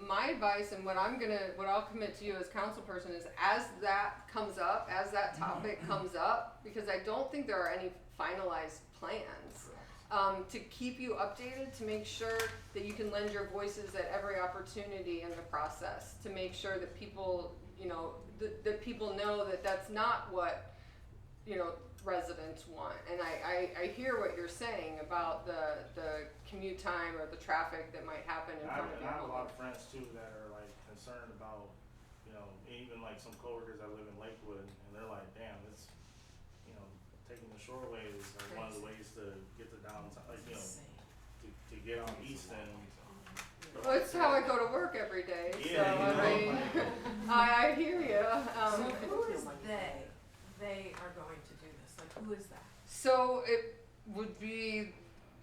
S1: my advice and what I'll commit to you as council person is as that comes up, as that topic comes up, because I don't think there are any finalized plans, to keep you updated, to make sure that you can lend your voices at every opportunity in the process, to make sure that people, that people know that that's not what, residents want. And I hear what you're saying about the commute time or the traffic that might happen in front of
S14: I
S1: your
S14: have a lot
S1: home.
S14: of friends too that are like concerned about, even like some coworkers that live in Lakewood, and they're like, damn, it's, taking the shoreway is like one of the ways to get to downtown, like, to get on Easton.
S1: Well, it's how I go to work every day,
S14: Yeah,
S1: so I mean, I hear you.
S7: So who is they? They are going to do this, like, who is that?
S1: So it would be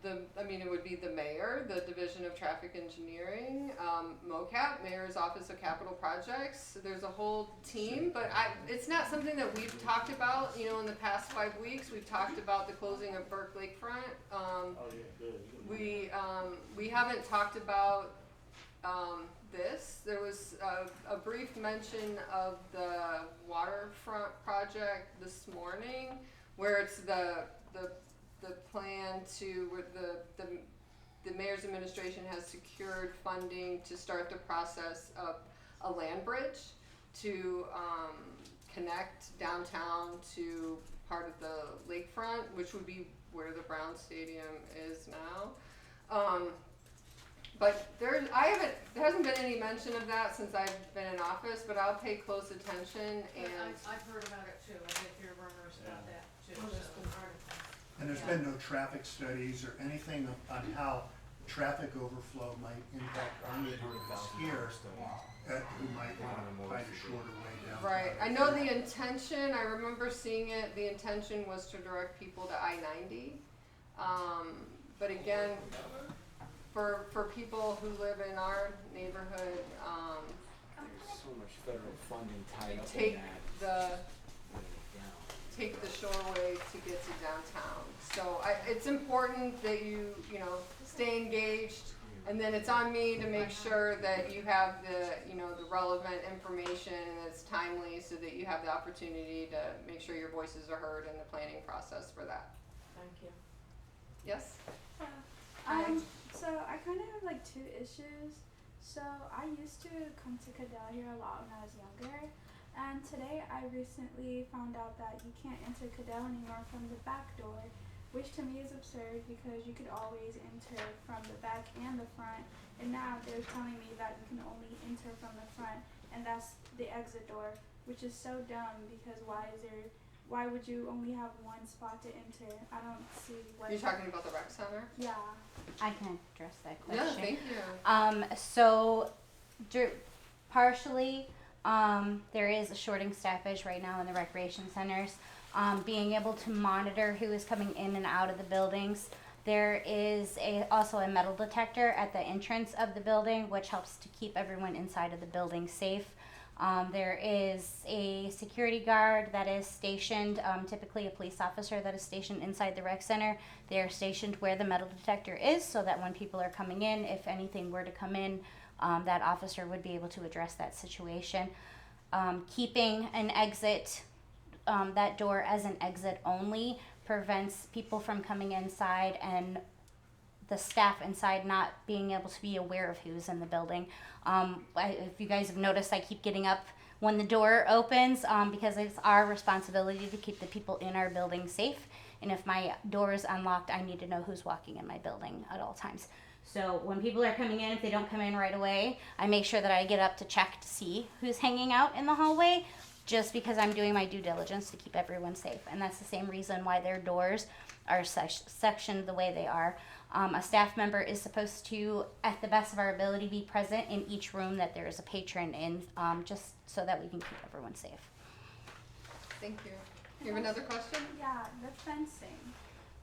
S1: the mayor, the Division of Traffic Engineering, MOCAP, Mayor's Office of Capital Projects. There's a whole team, but it's not something that we've talked about, in the past 5 weeks. We've talked about the closing of Burke Lakefront.
S14: Oh yeah, good.
S1: We haven't talked about this. There was a brief mention of the waterfront project this morning, where it's the plan to, where the mayor's administration has secured funding to start the process of a land bridge to connect downtown to part of the lakefront, which would be where the Brown Stadium is now. But there hasn't been any mention of that since I've been in office, but I'll pay close attention and.
S13: I've heard about it too, I did hear rumors about that too,
S7: Well, there's
S13: so.
S7: been articles.
S15: And there's been no traffic studies or anything on how traffic overflow might impact our neighborhoods here, who might want to find a shorter way down.
S1: Right, I know the intention, I remember seeing it, the intention was to direct people to I-90. But again, for people who live in our neighborhood,
S10: There's so much federal funding tied up in
S1: take
S10: that.
S1: take the shoreway to get to downtown. So it's important that you stay engaged, and then it's on me to make sure that you have the relevant information and it's timely, so that you have the opportunity to make sure your voices are heard in the planning process for that.
S7: Thank you.
S1: Yes?
S16: So I kind of have like 2 issues. So I used to come to Cudell here a lot when I was younger, and today I recently found out that you can't enter Cudell anymore from the back door, which to me is absurd because you could always enter from the back and the front, and now they're telling me that you can only enter from the front, and that's the exit door, which is so dumb because why would you only have one spot to enter? I don't see what.
S1: You're talking about the rec center?
S16: Yeah.
S2: I can address that
S1: Yeah,
S2: question.
S1: thank you.
S2: So, partially, there is a shorting staffage right now in the recreation centers. Being able to monitor who is coming in and out of the buildings. There is also a metal detector at the entrance of the building, which helps to keep everyone inside of the building safe. There is a security guard that is stationed, typically a police officer that is stationed inside the rec center. They are stationed where the metal detector is, so that when people are coming in, if anything were to come in, that officer would be able to address that situation. Keeping an exit, that door as an exit only, prevents people from coming inside and the staff inside not being able to be aware of who's in the building. If you guys have noticed, I keep getting up when the door opens because it's our responsibility to keep the people in our building safe. And if my door is unlocked, I need to know who's walking in my building at all times. So when people are coming in, if they don't come in right away, I make sure that I get up to check to see who's hanging out in the hallway. just because I'm doing my due diligence to keep everyone safe. And that's the same reason why their doors are sectioned the way they are. A staff member is supposed to, at the best of our ability, be present in each room that there is a patron in, just so that we can keep everyone safe.
S1: Thank you. You have another question?
S16: Yeah, the fencing.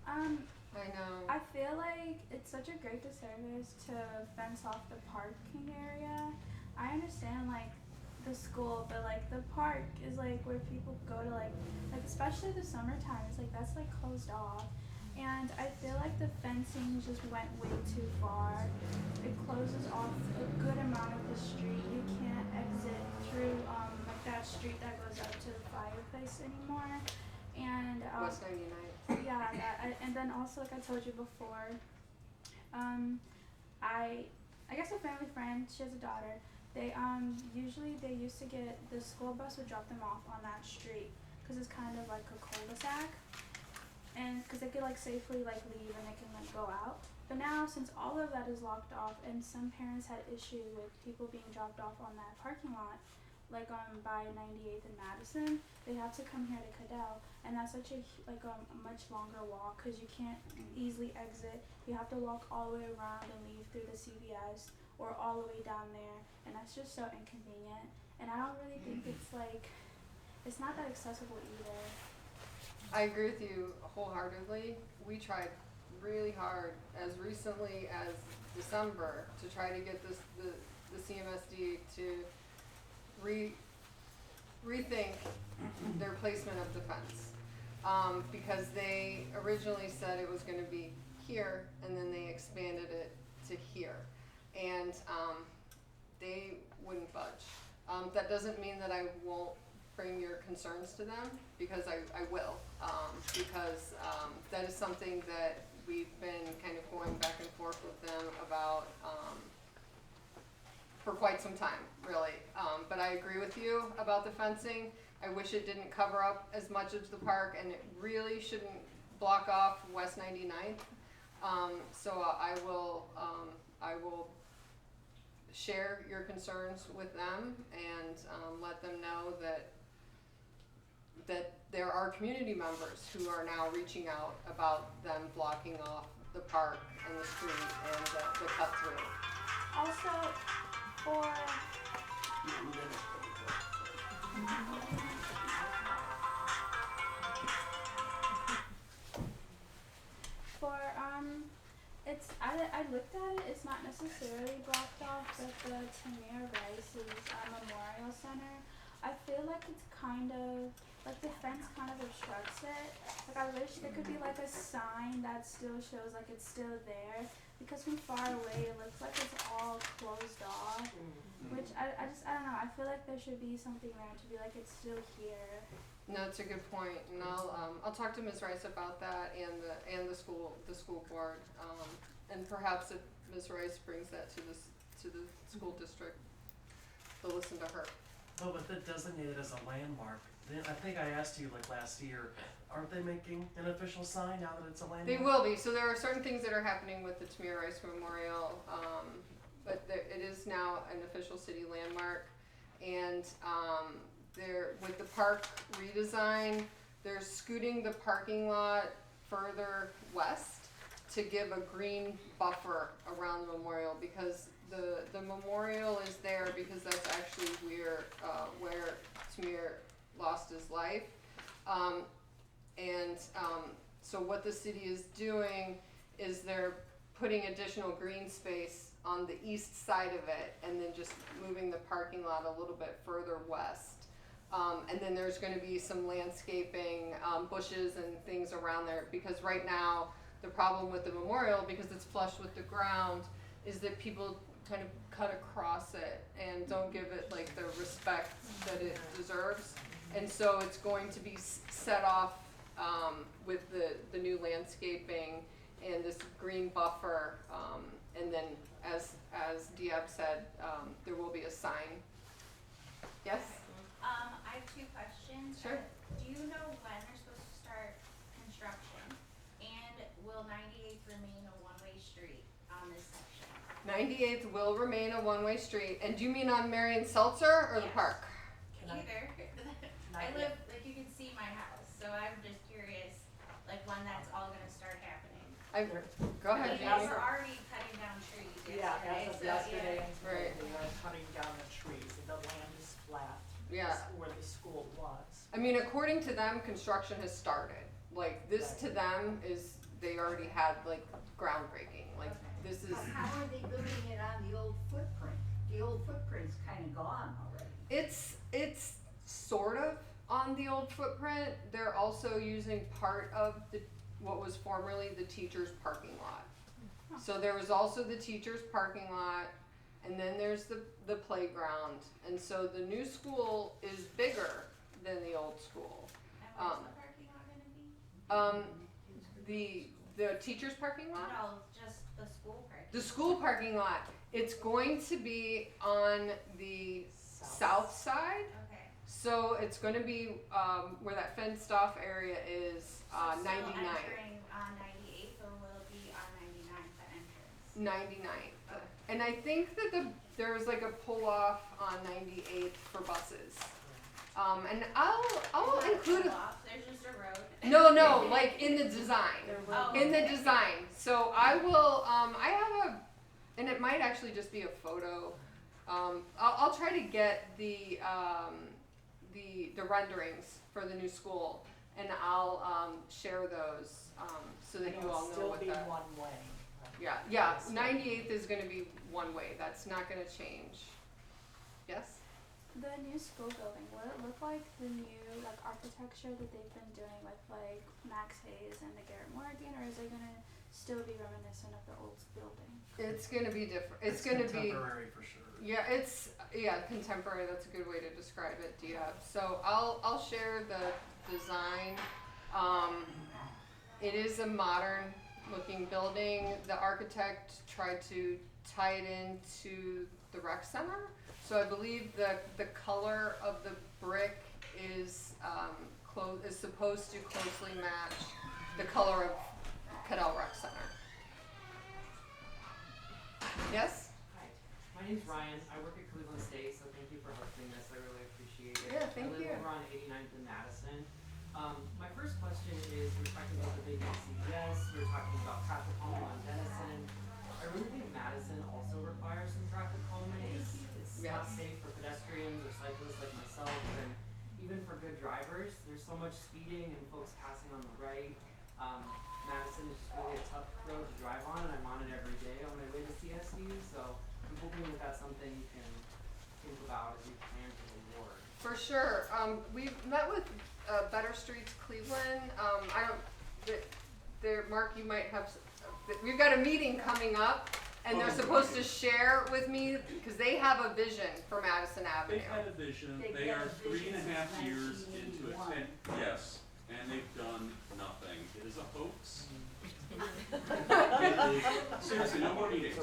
S1: I know.
S16: I feel like it's such a great disservice to fence off the parking area. I understand like the school, but like the park is like where people go to like especially the summertime. It's like that's like closed off, and I feel like the fencing just went way too far. It closes off a good amount of the street. You can't exit through like that street that goes up to the fireplace anymore. And
S1: West 99.
S16: yeah, and then also like I told you before, I guess a family friend, she has a daughter. They usually they used to get the school bus would drop them off on that street because it's kind of like a cul-de-sac, and because they could like safely like leave and they can like go out. But now since all of that is locked off and some parents had issue with people being dropped off on that parking lot, like by 98th and Madison, they have to come here to Cudell, and that's such a much longer walk because you can't easily exit. You have to walk all the way around and leave through the CVS or all the way down there, and that's just so inconvenient. And I don't really think it's not that accessible either.
S1: I agree with you wholeheartedly. We tried really hard as recently as December to try to get the CMSD to rethink their placement of the fence, because they originally said it was going to be here and then they expanded it to here, and they wouldn't budge. That doesn't mean that I won't bring your concerns to them, because I will, because that is something that we've been kind of going back and forth with them about for quite some time, really. But I agree with you about the fencing. I wish it didn't cover up as much of the park, and it really shouldn't block off West 99th. So I will share your concerns with them and let them know that there are community members who are now reaching out about them blocking off the park and the street and the cut through.
S16: Also, for it's I looked at it. It's not necessarily blocked off at the Tamir Rice's Memorial Center. I feel like it's kind of like the fence kind of obstructs it. Like I wish there could be like a sign that still shows like it's still there, because from far away it looks like it's all closed off. Which I don't know. I feel like there should be something there to be like it's still here.
S1: No, it's a good point, and I'll talk to Ms. Rice about that and the school board, and perhaps if Ms. Rice brings that to the school district, they'll listen to her.
S9: Oh, but they're designated as a landmark. I think I asked you like last year, aren't they making an official sign now that it's a landmark?
S1: They will be. So there are certain things that are happening with the Tamir Rice Memorial, but it is now an official city landmark, and with the park redesign, they're scooting the parking lot further west to give a green buffer around the memorial, because the memorial is there because that's actually where Tamir lost his life. So what the city is doing is they're putting additional green space on the east side of it, and then just moving the parking lot a little bit further west. And then there's going to be some landscaping, bushes and things around there, because right now the problem with the memorial, because it's flush with the ground, is that people kind of cut across it and don't give it like the respect that it deserves. And so it's going to be set off with the new landscaping and this green buffer, and then as Diab said, there will be a sign. Yes?
S2: I have two questions.
S1: Sure.
S2: Do you know when they're supposed to start construction? And will 98th remain a one-way street on this section?
S1: 98th will remain a one-way street. And do you mean on Marion Seltzer or the
S2: Yes.
S1: park?
S2: Either. I live, like, you can see my house, so I'm just curious, like, when that's all gonna start happening.
S1: Go ahead,
S2: They
S1: Jamie.
S2: were already cutting down trees
S17: Yeah,
S2: yesterday,
S17: as of
S2: so,
S17: yesterday,
S2: yeah.
S1: Right.
S17: they were cutting down the trees, and the land is flat.
S1: Yeah.
S17: Where the school was.
S1: I mean, according to them, construction has started. Like, this to them is, they already had, like, groundbreaking. Like, this is,
S11: How are they building it on the old footprint? The old footprint's kinda gone already.
S1: it's sort of on the old footprint. They're also using part of what was formerly the teacher's parking lot. So there was also the teacher's parking lot, and then there's the playground. And so the new school is bigger than the old school.
S2: And where's the parking lot gonna be?
S1: The teacher's parking lot?
S2: No, just the school parking.
S1: The school parking lot. It's going to be on the south side.
S2: Okay.
S1: So it's going to be where that fenced off area is, 99.
S2: Still entering on 98th, or will it be on 99th, the entrance?
S1: 99th. And I think that there was like a pull off on 98th for buses. And I'll include.
S2: There's just a road.
S1: No, like in the design.
S2: Oh,
S1: In the
S2: okay.
S1: design. So I will. I have and it might actually just be a photo. I'll try to get the renderings for the new school, and I'll share those so that you all know what
S17: It'll still be
S1: that.
S17: one way.
S1: Yeah. 98th is going to be one way. That's not going to change. Yes.
S16: The new school building, will it look like the new like architecture that they've been doing with like Max Hayes and the Garrett Morgan, or is it gonna still be reminiscent of the old building?
S1: It's going to be different. It's going to be
S9: contemporary for sure.
S1: Yeah, contemporary. That's a good way to describe it, Dia. So I'll share the design. It is a modern looking building. The architect tried to tie it into the rec center. So I believe the color of the brick is supposed to closely match the color of Cudell Rec Center. Yes?
S18: Hi, my name's Ryan. I work at Cleveland State, so thank you for hosting this. I really appreciate it.
S1: Yeah, thank you.
S18: I live over on 89th and Madison. My first question is, we're talking about the vacancy. Yes, we're talking about traffic calming on Denison. I really think Madison also requires some traffic calming. It's not safe for pedestrians or cyclists like myself, and even for good drivers. There's so much speeding and folks passing on the right. Madison is just really a tough road to drive on, and I'm on it every day on my way to CSU, so I'm hoping that that's something you can think about as you plan for the ward.
S1: For sure. We've met with Better Streets Cleveland. Mark, you might have. We've got a meeting coming up, and they're supposed to share with me because they have a vision for Madison Avenue.
S8: They've had a vision. They are 3.5 years into it. And yes, and they've done nothing. It is a hoax. Seriously, no more meetings.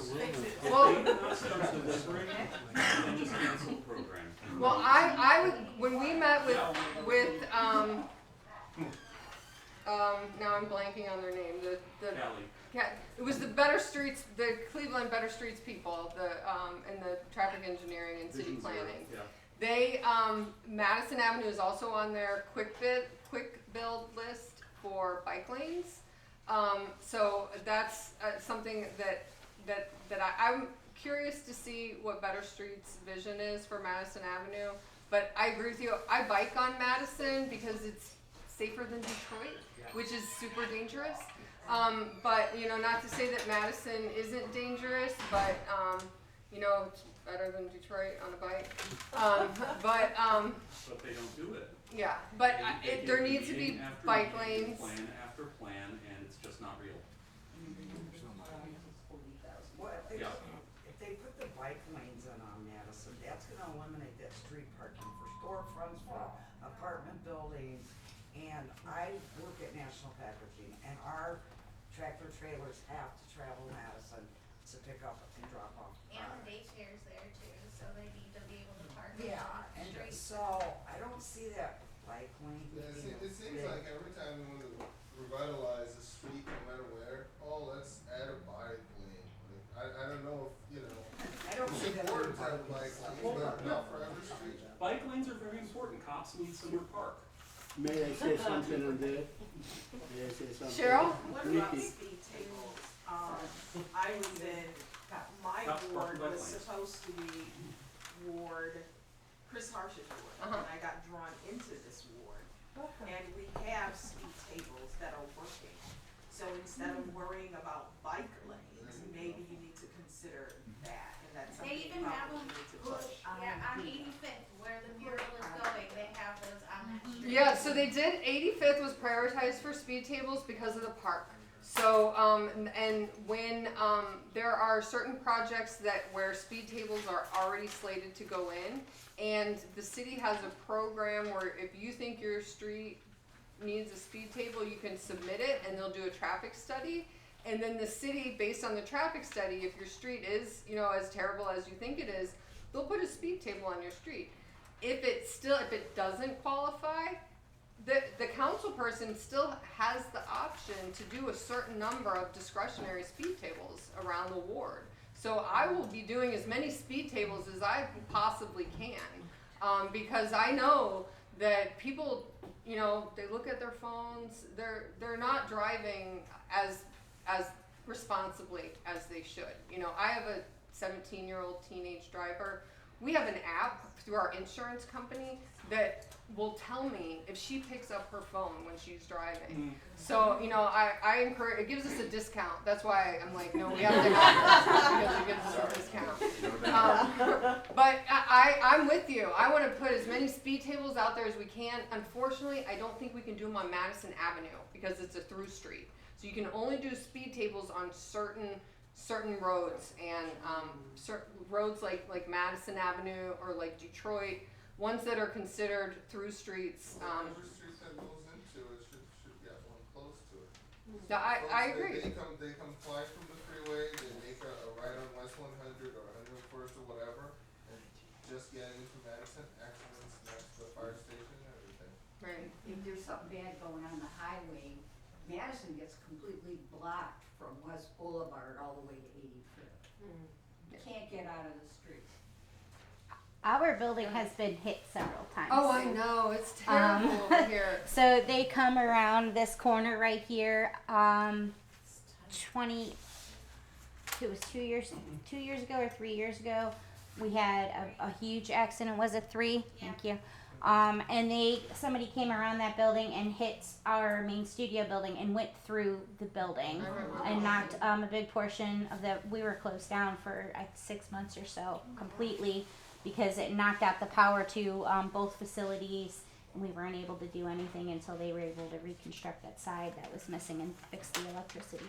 S1: Well,
S8: They did not start delivering and then just cancel the program.
S1: Well, I would, when we met with now I'm blanking on their name. It was the Better Streets, the Cleveland Better Streets people, and the traffic engineering and city planning.
S8: Yeah.
S1: They Madison Avenue is also on their quick build list for bike lanes. So that's something that I'm curious to see what Better Street's vision is for Madison Avenue. But I agree with you. I bike on Madison because it's safer than Detroit, which is super dangerous. But not to say that Madison isn't dangerous, but it's better than Detroit on a bike. But
S8: they don't do it.
S1: Yeah, but
S8: They
S1: there
S8: give
S1: needs to be
S8: meeting after
S1: bike
S8: meeting,
S1: lanes.
S8: Plan after plan, and it's just not real.
S19: Well,
S8: Yeah.
S19: if they put the bike lanes in on Madison, that's gonna eliminate that street parking for storefronts, for apartment buildings. And I work at National Packaging, and our tractor trailers have to travel Madison to pick up and drop off.
S2: And the daycare's there too, so they need to be able to park.
S19: Yeah,
S2: on the
S19: and
S2: street.
S19: so I don't see that bike lane.
S20: It seems like every time we want to revitalize a street, no matter where, let's add a bike lane. Like, I don't know if,
S19: I don't
S20: it's
S19: see that
S20: important to
S19: on
S20: have a bike lane, but not for every street.
S8: Bike lanes are very important. Knott's Mead Summer Park.
S5: May I say something on that? May I say something?
S1: Cheryl?
S17: What about
S5: Nikki.
S17: speed tables? I was in, my ward was supposed to be ward, Chris Harsh's ward, and I got drawn into this ward. And we have speed tables that are working. So instead of worrying about bike lanes, maybe you need to consider that, and that's something
S2: They
S17: you
S2: even have
S17: probably
S2: them
S17: need to
S2: push,
S17: push.
S2: yeah, on 85th, where the mural is going, they have those on that street.
S1: Yeah, so they did. 85th was prioritized for speed tables because of the park. So, and when there are certain projects where speed tables are already slated to go in, and the city has a program where if you think your street needs a speed table, you can submit it, and they'll do a traffic study. And then the city, based on the traffic study, if your street is, as terrible as you think it is, they'll put a speed table on your street. If it doesn't qualify, the council person still has the option to do a certain number of discretionary speed tables around the ward. So I will be doing as many speed tables as I possibly can, because I know that people, they look at their phones. They're not driving as responsibly as they should. I have a 17-year-old teenage driver. We have an app through our insurance company that will tell me if she picks up her phone when she's driving. So, I encourage, it gives us a discount. That's why I'm like, no, we have to have this because it gives us a discount. But I'm with you. I want to put as many speed tables out there as we can. Unfortunately, I don't think we can do them on Madison Avenue because it's a through street. So you can only do speed tables on certain roads, and certain roads like Madison Avenue or like Detroit, ones that are considered through streets.
S20: Every street that goes into it should get one close to it.
S1: No, I agree.
S20: They come fly from the freeway, they make a right on West 100 or 101st or whatever, and just get into Madison, accidents next to the fire station and everything.
S1: Right.
S11: If there's something bad going on the highway, Madison gets completely blocked from West Boulevard all the way to 85th. You can't get out of the street.
S2: Our building has been hit several times.
S1: Oh, I know. It's terrible over here.
S2: So they come around this corner right here. It was 2 years ago or 3 years ago. We had a huge accident. Was it 3? Thank you. And somebody came around that building and hit our main studio building and went through the building and knocked a big portion of we were closed down for 6 months or so completely because it knocked out the power to both facilities, and we weren't able to do anything until they were able to reconstruct that side that was missing and fix the electricity.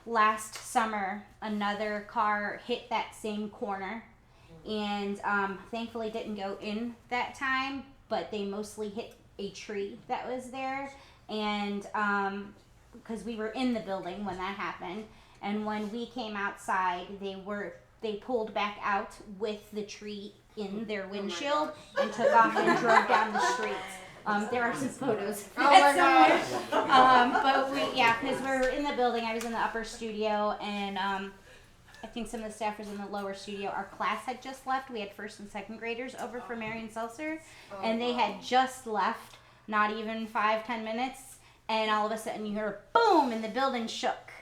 S2: Last summer, another car hit that same corner, and thankfully didn't go in that time, but they mostly hit a tree that was there, and because we were in the building when that happened, and when we came outside, they pulled back out with the tree in their windshield and took off and drove down the street. There are some photos.
S1: Oh my gosh.
S2: But because we're in the building, I was in the upper studio, and I think some of the staff was in the lower studio. Our class had just left. We had first and second graders over for Marion Seltzer, and they had just left, not even 5-10 minutes, and all of a sudden you hear a boom, and the building shook.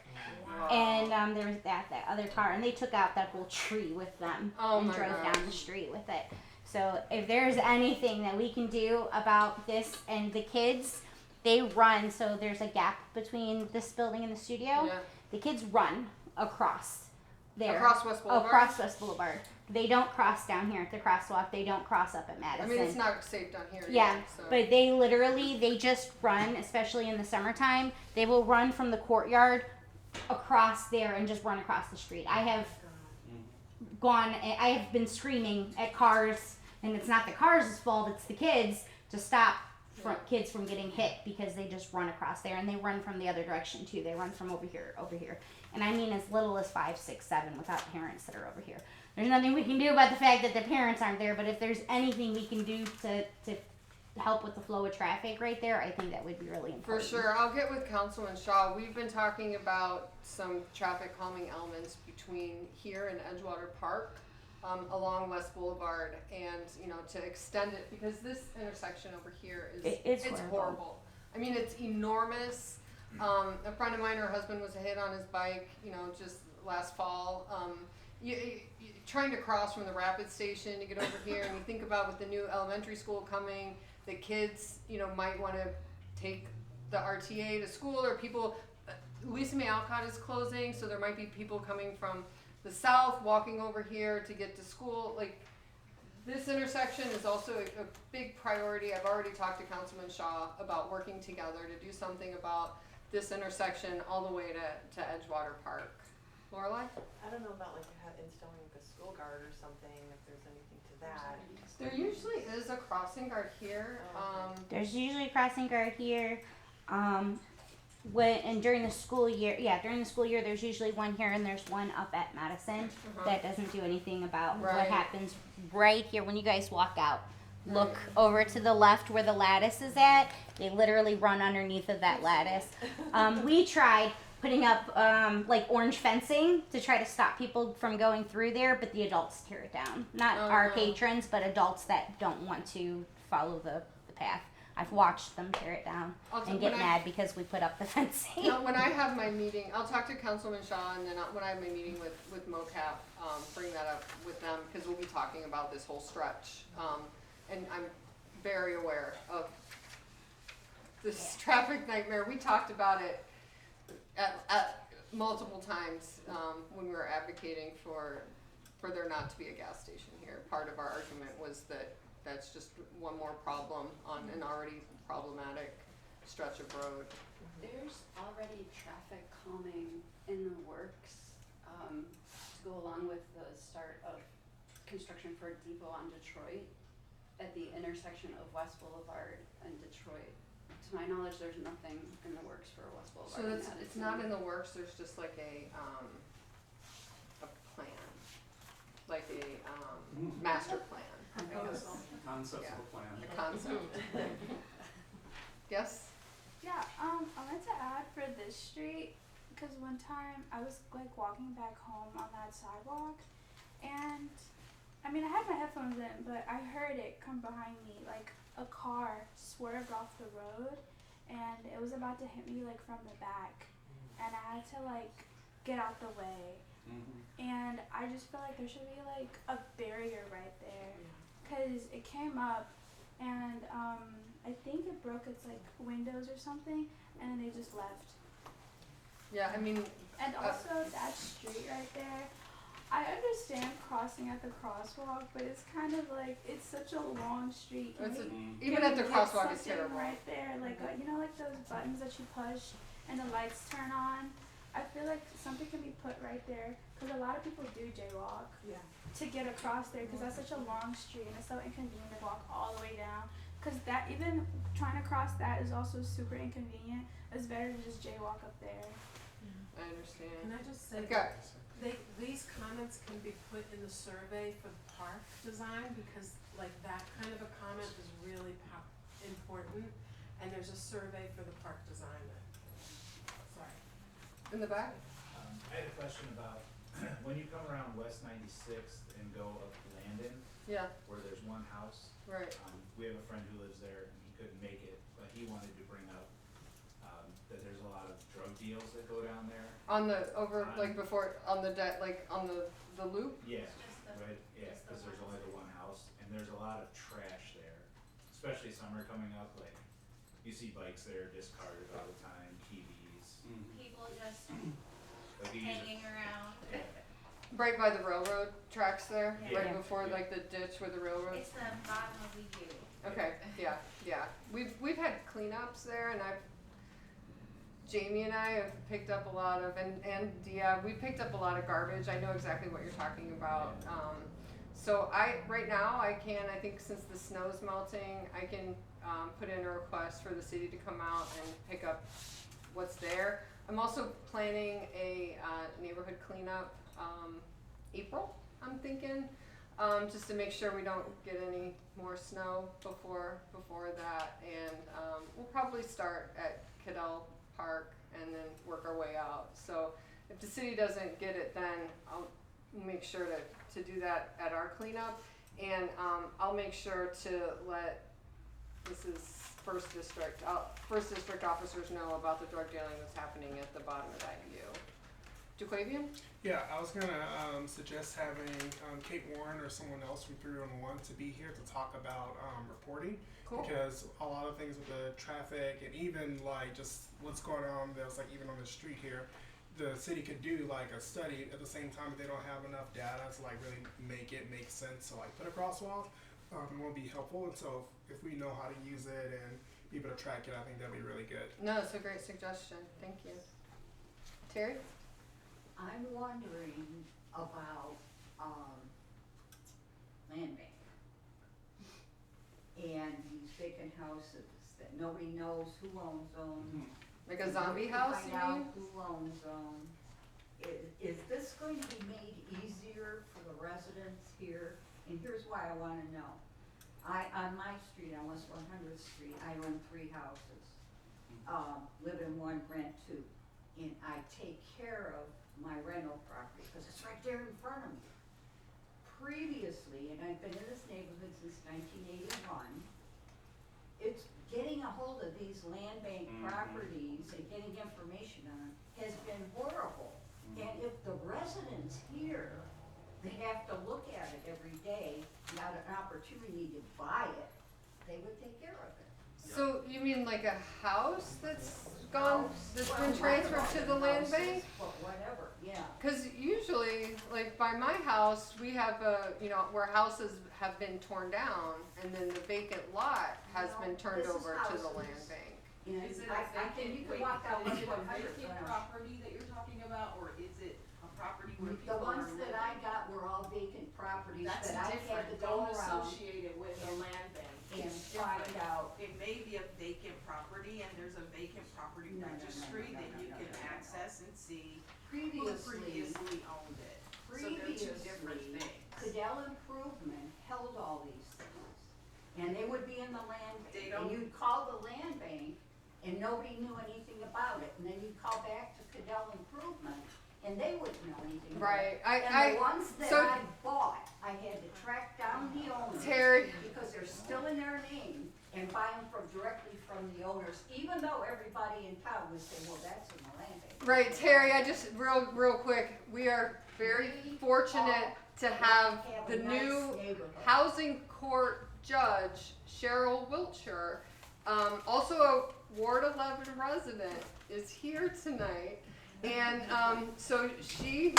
S2: And there was that other car, and they took out that whole tree with them and drove down the street with it. So if there's anything that we can do about this, and the kids, they run, so there's a gap between this building and the studio.
S1: Yeah.
S2: The kids run across there.
S1: Across West Boulevard?
S2: Across West Boulevard. They don't cross down here at the crosswalk. They don't cross up at Madison.
S1: I mean, it's not safe down here.
S2: Yeah,
S1: either, so.
S2: but they just run, especially in the summertime. They will run from the courtyard across there and just run across the street. I have been screaming at cars, and it's not the cars' fault, it's the kids, to stop kids from getting hit because they just run across there, and they run from the other direction too. They run from over here. And I mean as little as 5, 6, 7 without parents that are over here. There's nothing we can do about the fact that the parents aren't there, but if there's anything we can do to help with the flow of traffic right there, I think that would be really important.
S1: For sure. I'll get with Councilman Shaw. We've been talking about some traffic calming elements between here and Edgewater Park. along West Boulevard, and to extend it, because this intersection over here is
S2: It's
S1: it's
S2: horrible.
S1: horrible. I mean, it's enormous. A friend of mine, her husband was hit on his bike, just last fall. You trying to cross from the rapid station to get over here, and you think about with the new elementary school coming, the kids, might want to take the RTA to school, or people. Lisa May Alcott is closing, so there might be people coming from the south walking over here to get to school. Like, this intersection is also a big priority. I've already talked to Councilman Shaw about working together to do something about this intersection all the way to Edgewater Park. Lorelai?
S21: I don't know about installing a school guard or something, if there's anything to that.
S1: There usually is a crossing guard here.
S2: There's usually a crossing guard here. During the school year, there's usually one here, and there's one up at Madison that doesn't do anything about what
S1: Right.
S2: happens right here when you guys walk out. Look over to the left where the lattice is at. They literally run underneath of that lattice. We tried putting up orange fencing to try to stop people from going through there, but the adults tear it down. Not our patrons, but adults that don't want to follow the path. I've watched them tear it down and get mad because we put up the fencing.
S1: When I have my meeting, I'll talk to Councilman Shaw, and then when I have my meeting with MoCap, bring that up with them, because we'll be talking about this whole stretch. And I'm very aware of this traffic nightmare. We talked about it at multiple times when we were advocating for there not to be a gas station here. Part of our argument was that that's just one more problem on an already problematic stretch of road.
S22: There's already traffic calming in the works to go along with the start of construction for a depot on Detroit at the intersection of West Boulevard and Detroit. To my knowledge, there's nothing in the works for West Boulevard.
S1: So it's not in the works. There's just like a plan, like a master plan.
S8: Concepts of a plan.
S1: A concept. Yes?
S16: Yeah, I wanted to add for this street, because one time I was walking back home on that sidewalk, and I mean I had my headphones in, but I heard it come behind me, like a car swerved off the road, and it was about to hit me from the back, and I had to get out the way. And I just feel like there should be a barrier right there, because it came up, and I think it broke its windows or something, and then they just left.
S1: Yeah, I mean.
S16: And also that street right there, I understand crossing at the crosswalk, but it's kind of it's such a long street.
S1: Even at the crosswalk it's terrible.
S16: Right there, those buttons that you push and the lights turn on. I feel like something can be put right there, because a lot of people do jaywalk to get across there, because that's such a long street and it's so inconvenient to walk all the way down. Because that, even trying to cross that is also super inconvenient. It's better to just jaywalk up there.
S1: I understand.
S7: Can I just say, these comments can be put in the survey for the park design, because that kind of a comment is really important, and there's a survey for the park design. Sorry.
S1: In the back?
S23: I had a question about when you come around West 96th and go up Landon, where there's one house.
S1: Right.
S23: We have a friend who lives there, and he couldn't make it, but he wanted to bring up that there's a lot of drug deals that go down there.
S1: On the before on the on the loop.
S23: Yeah. Right. Yeah, because there's only the one house, and there's a lot of trash there, especially summer coming up. You see bikes there discarded all the time, TVs.
S2: People just hanging around.
S23: Yeah.
S1: Right by the railroad tracks there, right
S2: Yeah.
S1: before the ditch where the railroad.
S2: It's the bottom of the U.
S1: Okay, yeah. We've had cleanups there, and Jamie and I have picked up a lot of, and we picked up a lot of garbage. I know exactly what you're talking about. So right now I think since the snow's melting, I can put in a request for the city to come out and pick up what's there. I'm also planning a neighborhood cleanup, April, I'm thinking, just to make sure we don't get any more snow before that. And we'll probably start at Cudell Park and then work our way out. So if the city doesn't get it then, make sure to do that at our cleanup. And I'll make sure to let, this is first district officers know about the drug dealing that's happening at the bottom of that U. DeQuavian?
S3: Yeah, I was gonna suggest having Kate Warren or someone else from 311 to be here to talk about reporting.
S1: Cool.
S3: Because a lot of things with the traffic and even like just what's going on, there's like even on the street here, the city could do like a study at the same time if they don't have enough data to like really make it make sense to like put a crosswalk. It will be helpful, and so if we know how to use it and be able to track it, I think that'd be really good.
S1: No, it's a great suggestion. Thank you. Terry?
S11: I'm wondering about, land bank. And these vacant houses that nobody knows who owns them.
S1: Like a zombie house, you
S11: Find out
S1: mean?
S11: who owns them. Is this going to be made easier for the residents here? And here's why I wanna know. On my street, on West 100th Street, I own 3 houses. Live in one, rent 2. And I take care of my rental property, because it's right there in front of me. Previously, and I've been in this neighborhood since 1981, it's getting a hold of these land bank properties and getting information on them has been horrible. And if the residents here, they have to look at it every day, not an opportunity to buy it, they would take care of it.
S1: So you mean like a house that's been transferred to the land bank?
S11: But whatever, yeah.
S1: Because usually, like by my house, we have where houses have been torn down, and then the vacant lot has been turned
S11: this is
S1: over to the
S11: houses.
S1: land bank.
S11: And
S17: Is it
S11: I
S17: a
S11: can, you
S17: vacant,
S11: can walk out
S17: is
S11: West
S17: it a
S11: 100th
S17: vacant
S11: when I was-
S17: property that you're talking about, or is it a property where
S11: The
S17: people are
S11: ones that I
S17: living?
S11: got were all vacant properties
S17: That's
S11: that I had to
S17: different,
S11: go
S17: don't
S11: around
S17: associate it with a land bank.
S11: and
S17: It's
S11: find
S17: different.
S11: out.
S17: It may be a vacant property, and there's a vacant property registry that you can access and see who previously owned it. So they're two different
S11: Previously,
S17: things.
S11: Cudell Improvement held all these things, and they would be in the land
S17: They
S11: bank,
S17: don't-
S11: and you'd call the land bank, and nobody knew anything about it, and then you'd call back to Cudell Improvement, and they wouldn't know anything about
S1: Right.
S11: it. And the ones that
S1: so-
S11: I bought, I had to track down the owners.
S1: Terry.
S11: Because they're still in their name, and buy them directly from the owners, even though everybody in town would say, well, that's in the land bank.
S1: Right, Terry, I just, real quick, we are very fortunate to have the new housing court judge, Cheryl Wiltshire, also a Ward 11 resident, is here tonight. And so she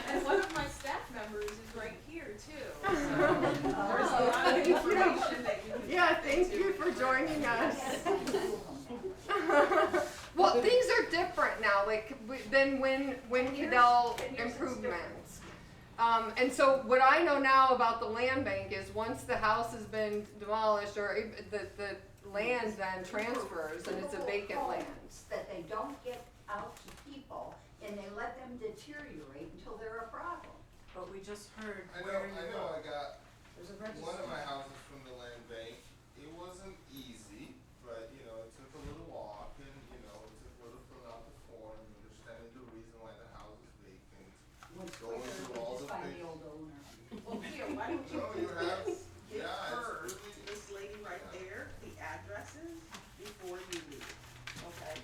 S17: And one of my staff members is right here too, so there's a lot of information that you can
S1: Yeah,
S17: tap
S1: thank
S17: into
S1: you for
S17: with
S1: joining
S17: her.
S1: us. Well, things are different now, like than when Cudell
S11: and here's what's
S1: improvements. And so what I know now about the land bank is once the house has been demolished or the land then transfers and it's a vacant land.
S11: That they don't get out to people, and they let them deteriorate until they're a problem.
S17: But we just heard
S20: I
S17: where
S20: know I got
S11: There's a
S20: one of my
S11: registry.
S20: houses from the land bank. It wasn't easy, but it took a little walk and it took a little filling out the form, understanding the reason why the house is vacant.
S11: Once
S20: Going
S11: quicker,
S20: through
S11: we
S20: all
S11: just
S20: the
S11: find
S20: things.
S11: the old owner.
S17: Well, here, why don't you
S20: No, you have,
S17: give
S20: yeah,
S17: her,
S20: it's really,
S17: this lady right there, the addresses before you leave, okay?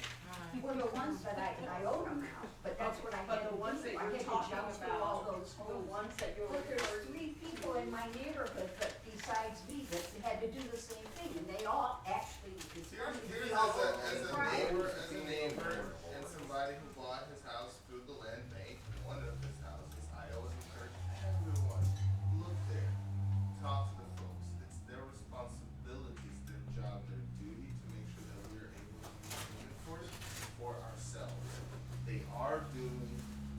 S11: Well, the ones that I own them now, but that's what I
S17: But
S11: had to
S17: the
S11: do.
S17: ones that
S11: I
S17: you're
S11: had to
S17: talking
S11: jump through all
S17: about,
S11: those
S17: the
S11: holes.
S17: ones that you're
S11: But there's
S17: referring
S11: 3 people in my neighborhood that besides me that had to do the same thing, and they all actually, it's
S20: Here's
S11: funny,
S20: as
S11: they all own
S20: a
S11: property.
S20: neighbor and somebody who bought his house through the land bank, one of his houses, I always encourage everyone, look there, talk to the folks. It's their responsibility, it's their job, their duty to make sure that we are able to do inventory for ourselves. They are doing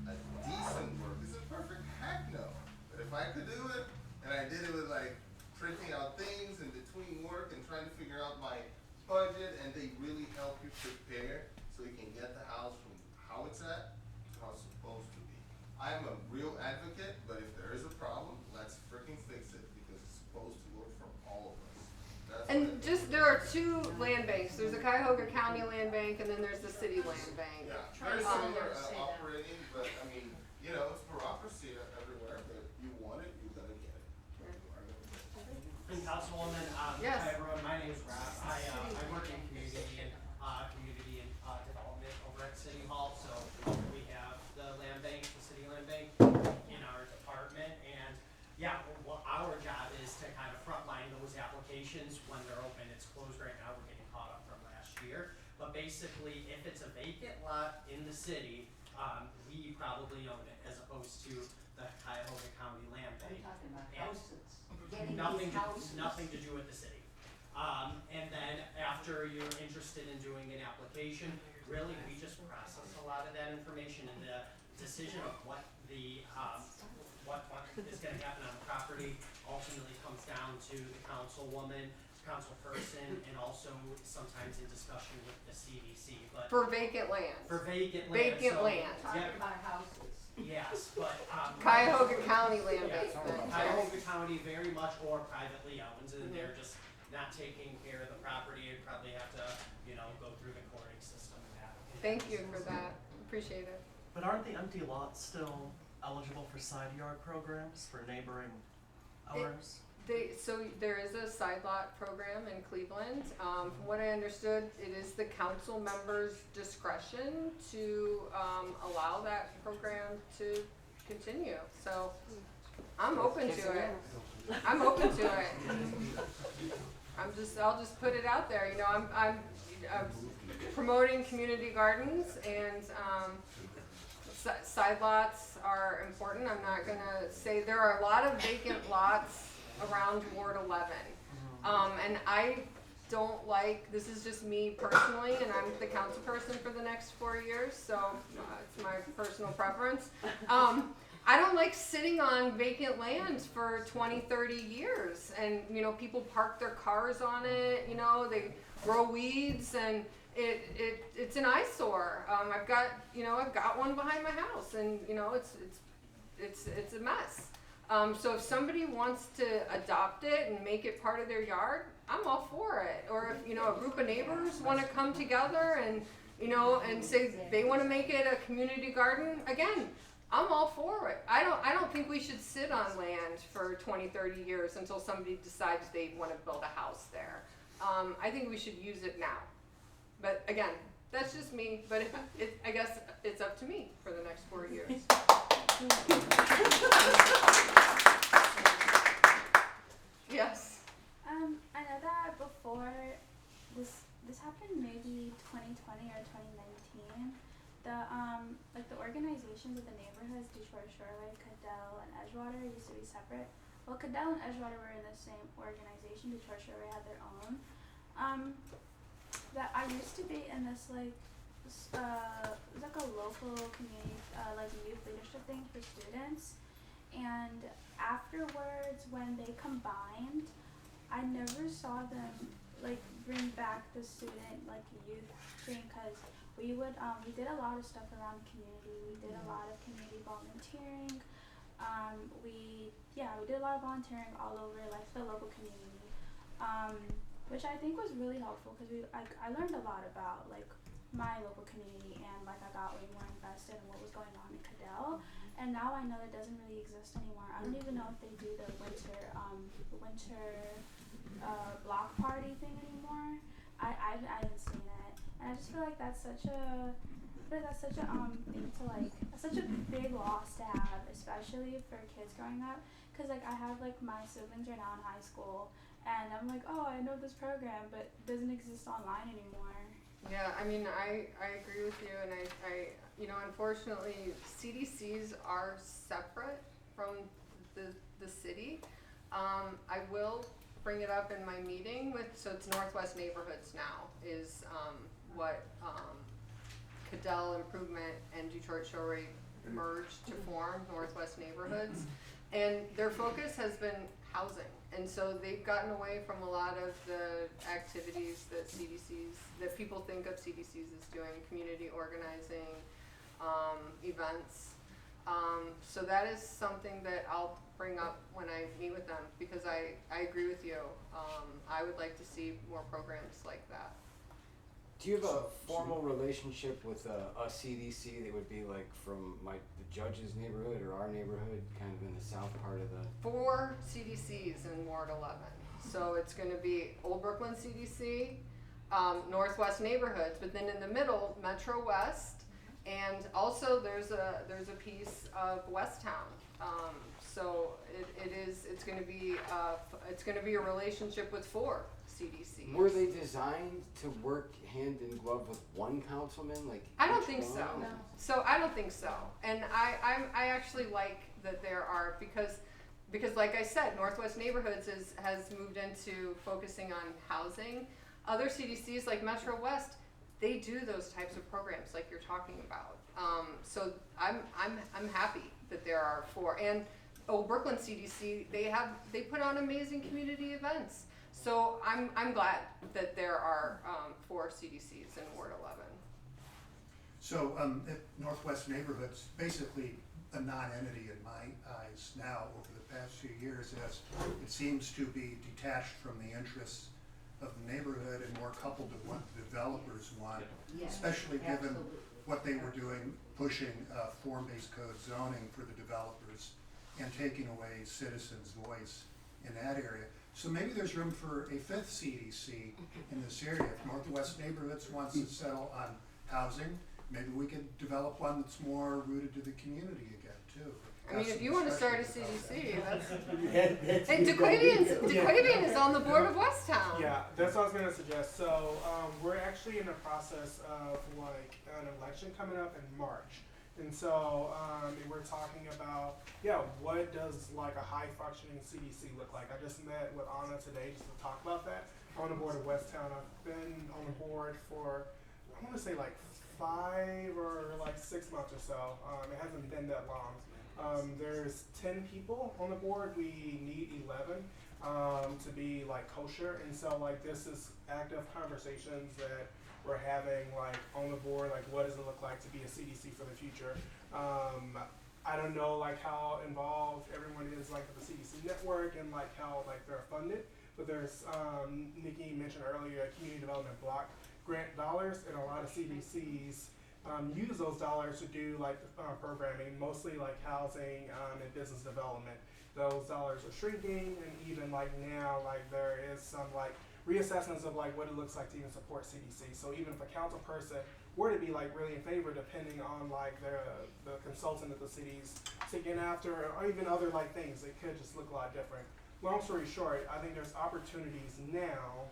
S20: a decent work. Is it perfect? Heck no. But if I could do it, and I did it with like printing out things in between work and trying to figure out my budget, and they really help you prepare so you can get the house from how it's at to how it's supposed to be. I'm a real advocate, but if there is a problem, let's freaking fix it because it's supposed to work for all of us. That's what
S1: And
S20: it
S1: just
S20: is.
S1: there are two land banks. There's the Cuyahoga County Land Bank, and then there's the city land bank.
S20: Yeah, very similar operating, but I mean, you know, it's bureaucracy everywhere, but you want it, you gotta get it.
S4: And Councilwoman,
S1: Yes.
S4: hi everyone, my name is Rob. I work in community and development over at City Hall. So we have the land bank, the city land bank in our department, and yeah, well, our job is to kind of frontline those applications when they're open. It's closed right now, we're getting caught up from last year. But basically, if it's a vacant lot in the city, we probably own it as opposed to the Cuyahoga County Land Bank.
S11: We're talking about
S4: And
S11: houses.
S4: nothing to do with the city. And then after you're interested in doing an application, really we just process a lot of that information, and the decision of what the what is going to happen on the property ultimately comes down to the councilwoman, council person, and also sometimes in discussion with the CDC. But
S1: For vacant land.
S4: for vacant land,
S1: Vacant
S4: so,
S1: land.
S4: yeah,
S11: About houses.
S4: yes, but
S1: Cuyahoga County land
S4: yeah,
S1: bank.
S4: Cuyahoga County very much or privately owned, and they're just not taking care of the property. You'd probably have to, go through the courting system and that.
S1: Thank you for that. Appreciate it.
S9: But aren't the empty lots still eligible for side yard programs for neighboring owners?
S1: So there is a side lot program in Cleveland. From what I understood, it is the council members' discretion to allow that program to continue. So I'm open to it. I'm open to it. I'll just put it out there. I'm promoting community gardens, and side lots are important. I'm not gonna say there are a lot of vacant lots around Ward 11. And I don't like, this is just me personally, and I'm the council person for the next 4 years, so it's my personal preference. I don't like sitting on vacant land for 20, 30 years, and people park their cars on it, they grow weeds, and it's an eyesore. I've got one behind my house, and it's a mess. So if somebody wants to adopt it and make it part of their yard, I'm all for it. Or if a group of neighbors want to come together and and say they want to make it a community garden, again, I'm all for it. I don't think we should sit on land for 20, 30 years until somebody decides they want to build a house there. I think we should use it now. But again, that's just me. But I guess it's up to me for the next 4 years. Yes.
S16: I know that before this happened maybe 2020 or 2019. The organizations of the neighborhoods, Detroit Shoreway, Cudell, and Edgewater used to be separate. Well, Cudell and Edgewater were in the same organization. Detroit Shoreway had their own. That I used to be in this it was like a local community youth leadership thing for students, and afterwards when they combined, I never saw them bring back the student youth thing, because we did a lot of stuff around the community. We did a lot of community volunteering. We did a lot of volunteering all over the local community, which I think was really helpful, because I learned a lot about my local community, and I got way more invested in what was going on in Cudell. And now I know it doesn't really exist anymore. I don't even know if they do the winter block party thing anymore. I haven't seen it, and I just feel like that's such a thing to that's such a big loss to have, especially for kids growing up. Cause I have my siblings are now in high school, and I'm oh, I know this program, but it doesn't exist online anymore.
S1: Yeah, I mean, I agree with you, and I unfortunately, CDCs are separate from the city. I will bring it up in my meeting so it's Northwest Neighborhoods now is what Cudell Improvement and Detroit Shoreway merged to form Northwest Neighborhoods, and their focus has been housing. And so they've gotten away from a lot of the activities that people think of CDCs as doing, community organizing, events. So that is something that I'll bring up when I meet with them, because I agree with you. I would like to see more programs like that.
S10: Do you have a formal relationship with a CDC that would be like from the judge's neighborhood or our neighborhood, kind of in the south part of the?
S1: 4 CDCs in Ward 11. So it's going to be Old Brooklyn CDC, Northwest neighborhoods, but then in the middle, Metro West, and also there's a piece of West Town. So it's going to be a relationship with 4 CDCs.
S10: Were they designed to work hand in glove with one councilman? Like
S1: I don't
S10: each
S1: think
S10: one?
S1: so. No. So I don't think so. And I actually like that there are, because like I said, Northwest Neighborhoods has moved into focusing on housing. Other CDCs like Metro West, they do those types of programs like you're talking about. So I'm happy that there are 4. And Old Brooklyn CDC, they put on amazing community events. So I'm glad that there are 4 CDCs in Ward 11.
S15: So at Northwest Neighborhoods, basically a non-entity in my eyes now over the past few years, as it seems to be detached from the interests of the neighborhood and more coupled to what the developers want,
S11: Yes,
S15: especially given
S11: absolutely.
S15: what they were doing, pushing form-based code zoning for the developers and taking away citizens' voice in that area. So maybe there's room for a 5th CDC in this area. If Northwest Neighborhoods wants to settle on housing, maybe we could develop one that's more rooted to the community again, too.
S1: I mean, if you want to start a CDC, that's.
S3: That's
S1: And DeQuavian is on the board of West Town.
S3: Yeah, that's what I was gonna suggest. So we're actually in the process of like an election coming up in March, and so we're talking about what does like a high functioning CDC look like? I just met with Anna today just to talk about that. I'm on the board of West Town. I've been on the board for I want to say like 5 or like 6 months or so. It hasn't been that long. There's 10 people on the board. We need 11 to be like kosher, and so like this is active conversations that we're having like on the board. Like, what does it look like to be a CDC for the future? I don't know like how involved everyone is like with the CDC network and like how like they're funded, but there's Nikki mentioned earlier community development block grant dollars, and a lot of CDCs use those dollars to do like programming, mostly like housing and business development. Those dollars are shrinking, and even like now, like there is some like reassessments of like what it looks like to even support CDC. So even if a council person were to be like really in favor, depending on like the consultant that the city's seeking after, or even other like things, it could just look a lot different. Long story short, I think there's opportunities now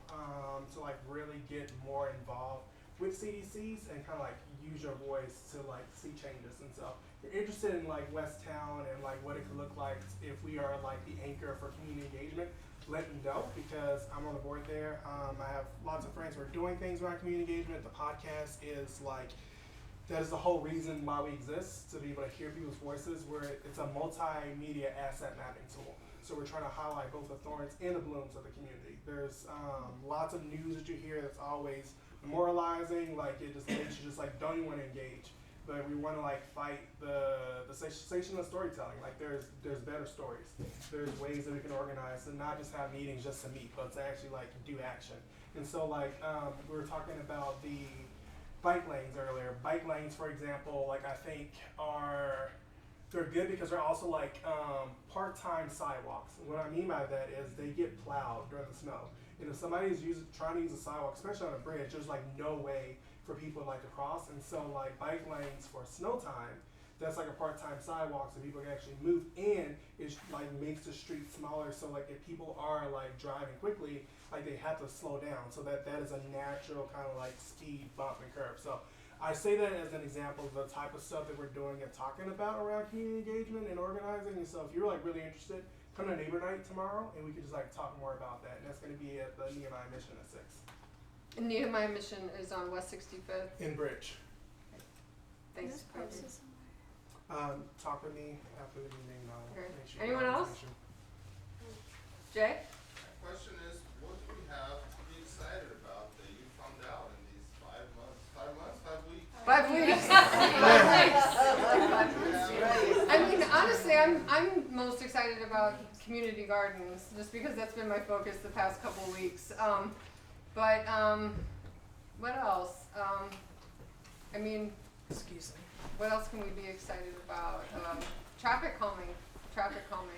S3: to like really get more involved with CDCs and kind of like use your voice to like see changes. And so if you're interested in like West Town and like what it could look like if we are like the anchor for community engagement, let me know, because I'm on the board there. I have lots of friends who are doing things around community engagement. The podcast is like, that is the whole reason why we exist, to be able to hear people's voices. It's a multimedia asset mapping tool. So we're trying to highlight both the thorns and the blooms of the community. There's lots of news that you hear that's always demoralizing, like it just makes you just like don't even want to engage. But we want to like fight the sensational storytelling. Like there's better stories. There's ways that we can organize and not just have meetings just to meet, but to actually like do action. And so like we were talking about the bike lanes earlier. Bike lanes, for example, like I think they're good because they're also like part-time sidewalks. And what I mean by that is they get plowed during the snow. And if somebody is trying to use a sidewalk, especially on a bridge, there's like no way for people like to cross. And so like bike lanes for snow time, that's like a part-time sidewalk so people can actually move in. It like makes the street smaller, so like if people are like driving quickly, like they have to slow down. So that is a natural kind of like speed bump and curve. So I say that as an example of the type of stuff that we're doing and talking about around community engagement and organizing. And so if you're like really interested, come to Neighbor Night tomorrow, and we could just like talk more about that. And that's going to be at the Nehemiah Mission at 6.
S1: And Nehemiah Mission is on West 65th.
S3: In Bridge.
S1: Thanks.
S3: Talk with me after the meeting.
S1: Okay.
S3: Make sure
S1: Anyone
S3: you have
S1: else?
S3: information.
S1: Jay?
S20: My question is, what do we have to be excited about that you found out in these 5 months? 5 months? 5 weeks?
S1: 5 weeks. 5 weeks. honestly, I'm most excited about community gardens, just because that's been my focus the past couple weeks. But what else? I mean,
S7: Excuse me.
S1: what else can we be excited about? Traffic calming. Traffic calming.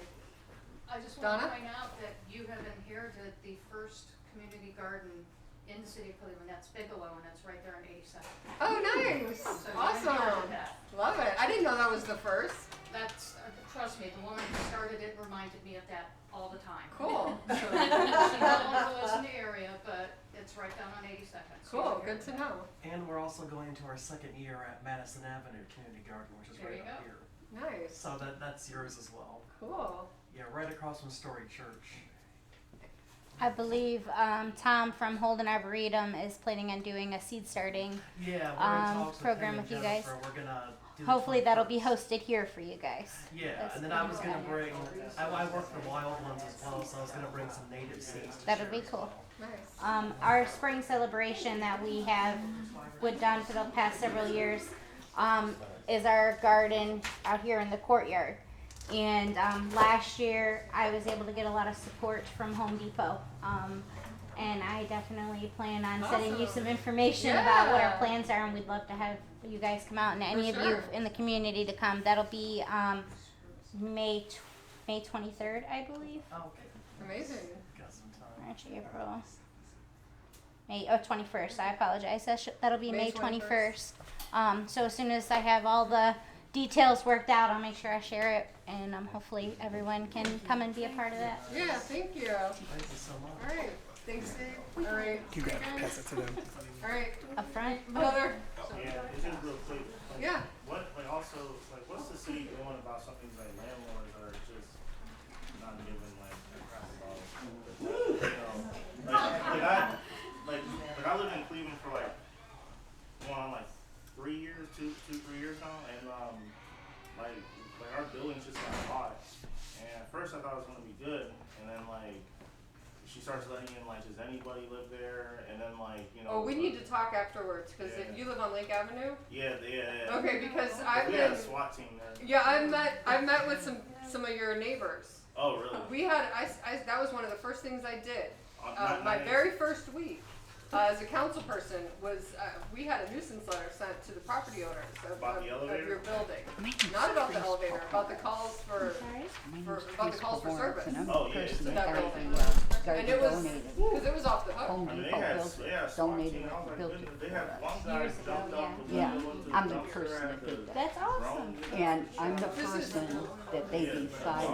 S13: I just want to
S1: Donna?
S13: point out that you have inherited the first community garden in the city of Cleveland. That's Bigelow, and it's right there on 82nd.
S1: Oh, nice!
S13: So you
S1: Awesome.
S13: inherited that.
S1: Love it. I didn't know that was the first.
S13: That's, trust me, the woman who started it reminded me of that all the time.
S1: Cool.
S13: She no longer lives in the area, but it's right down on 82nd. So
S1: Cool.
S13: you're-
S1: Good to know.
S9: And we're also going into our second year at Madison Avenue Community Garden, which is
S13: There
S9: right
S13: you
S9: up
S13: go.
S9: here.
S1: Nice.
S9: So that's yours as well.
S1: Cool.
S9: Yeah, right across from Story Church.
S2: I believe Tom from Holden Arboretum is planning on doing a seed starting
S9: Yeah, we're in talks
S2: program
S9: with
S2: with
S9: him
S2: you
S9: and
S2: guys.
S9: Jennifer. We're gonna do the
S2: Hopefully that'll be
S9: 21st.
S2: hosted here for you guys.
S9: Yeah,
S2: That's
S9: and then I was
S2: pretty
S9: gonna
S2: cool.
S9: bring, I work for wild ones as well, so I was gonna bring some native seeds to
S2: That'll
S9: share
S2: be
S9: as
S2: cool.
S9: well.
S1: Nice.
S2: Our spring celebration that we have done for the past several years is our garden out here in the courtyard. And last year I was able to get a lot of support from Home Depot. And I definitely plan on sending you some information about what our
S1: Yeah.
S2: plans are, and we'd love to have you guys come out and any of you
S1: sure.
S2: in the community to come. That'll be May 23rd, I believe.
S9: Oh, okay.
S1: Amazing.
S9: Got some time.
S2: March, April. May 21st. I apologize. That'll be
S1: May
S2: May 21st. So as soon as I have all the details worked out, I'll make sure I share it, and hopefully everyone can come and be a part of that.
S1: Yeah. Thank you.
S9: Thank you so much.
S1: All right. Thanks, Dave. All right.
S3: You gotta pass it to them.
S1: All right.
S2: Up front.
S1: Brother.
S6: Yeah, it's just real quick. Like,
S1: Yeah.
S6: What, like, also, like, what's the city doing about some things like landlords are just not giving, like, a crap about, you know, like I lived in Cleveland for, like, going on, like, 3 years, two, 3 years now, and, like our buildings just got bought, and at first I thought it was gonna be good, and then, like, she starts letting in, like, does anybody live there, and then, like, you know.
S1: Oh, we need to talk afterwards because
S6: Yeah.
S1: you live on Lake Avenue.
S6: Yeah.
S1: Okay, because I've
S6: We had
S1: been.
S6: a SWAT team there.
S1: Yeah, I've met with some of your neighbors.
S6: Oh, really?
S1: We had that was one of the first things I did. My
S6: Nice.
S1: very first week as a council person was we had a nuisance letter sent to the property owners
S6: About the
S1: of
S6: elevator?
S1: your building. Not about the elevator, about the calls for service.
S6: Oh, yeah.
S1: to that building.
S12: garden
S1: And it was
S12: donated.
S1: because it was off the hook.
S12: Home
S6: I mean,
S12: Depot
S6: they
S12: built
S6: had
S12: it,
S6: SWAT
S12: donated
S6: team.
S12: it,
S6: I was like,
S12: built
S6: goodness,
S12: it
S6: they
S12: for
S6: had
S12: us.
S6: one guy
S2: Years ago,
S6: jumped
S2: yeah.
S6: off the
S12: Yeah,
S6: window into the
S12: I'm the
S6: dumpster
S12: person
S6: and
S12: that did that.
S2: That's awesome.
S12: And I'm the person that they decided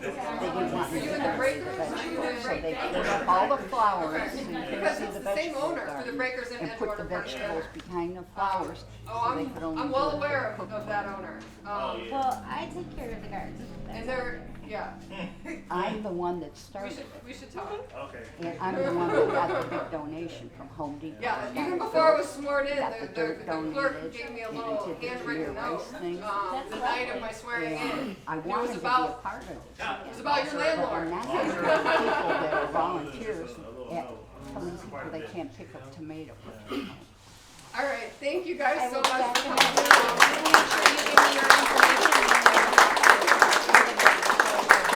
S12: they didn't want me
S1: Are
S12: to
S1: you in the
S12: start
S1: break
S12: the
S1: room? Are you in
S12: vegetables, so
S1: break
S12: they
S1: room?
S12: put up all the flowers,
S1: Okay.
S12: so you couldn't
S1: Because
S12: see
S1: it's
S12: the
S1: the same
S12: vegetable
S1: owner for the
S12: garden,
S1: Breakers in
S12: and put the
S1: Edgewater Park
S12: vegetables
S1: there.
S12: behind the flowers,
S1: Oh,
S12: so they could only
S1: I'm
S12: do
S1: well
S12: it
S1: aware
S12: for
S1: of that owner.
S2: Well, I take care of the garden.
S1: And they're yeah.
S12: I'm the one that started it,
S1: We should talk.
S6: Okay.
S12: and I'm the one that got the big donation from Home Depot.
S1: Yeah,
S12: Got
S1: even
S12: the
S1: before I
S12: dirt,
S1: was sworn in,
S12: got the dirt
S1: the clerk
S12: donated,
S1: gave me a
S12: and
S1: little
S12: did the
S1: handwritten
S12: junior
S1: note
S12: rice thing.
S1: the night of my swearing in.
S12: And I
S1: And it
S12: wanted
S1: was
S12: to be a
S1: about
S12: part of it.
S1: it was about your
S12: But
S1: landlord.
S12: I'm not gonna have people that are volunteers at telling people they can't pick up tomatoes.
S1: All right, thank you guys
S2: I
S1: so
S2: will
S1: much for
S2: definitely
S1: coming.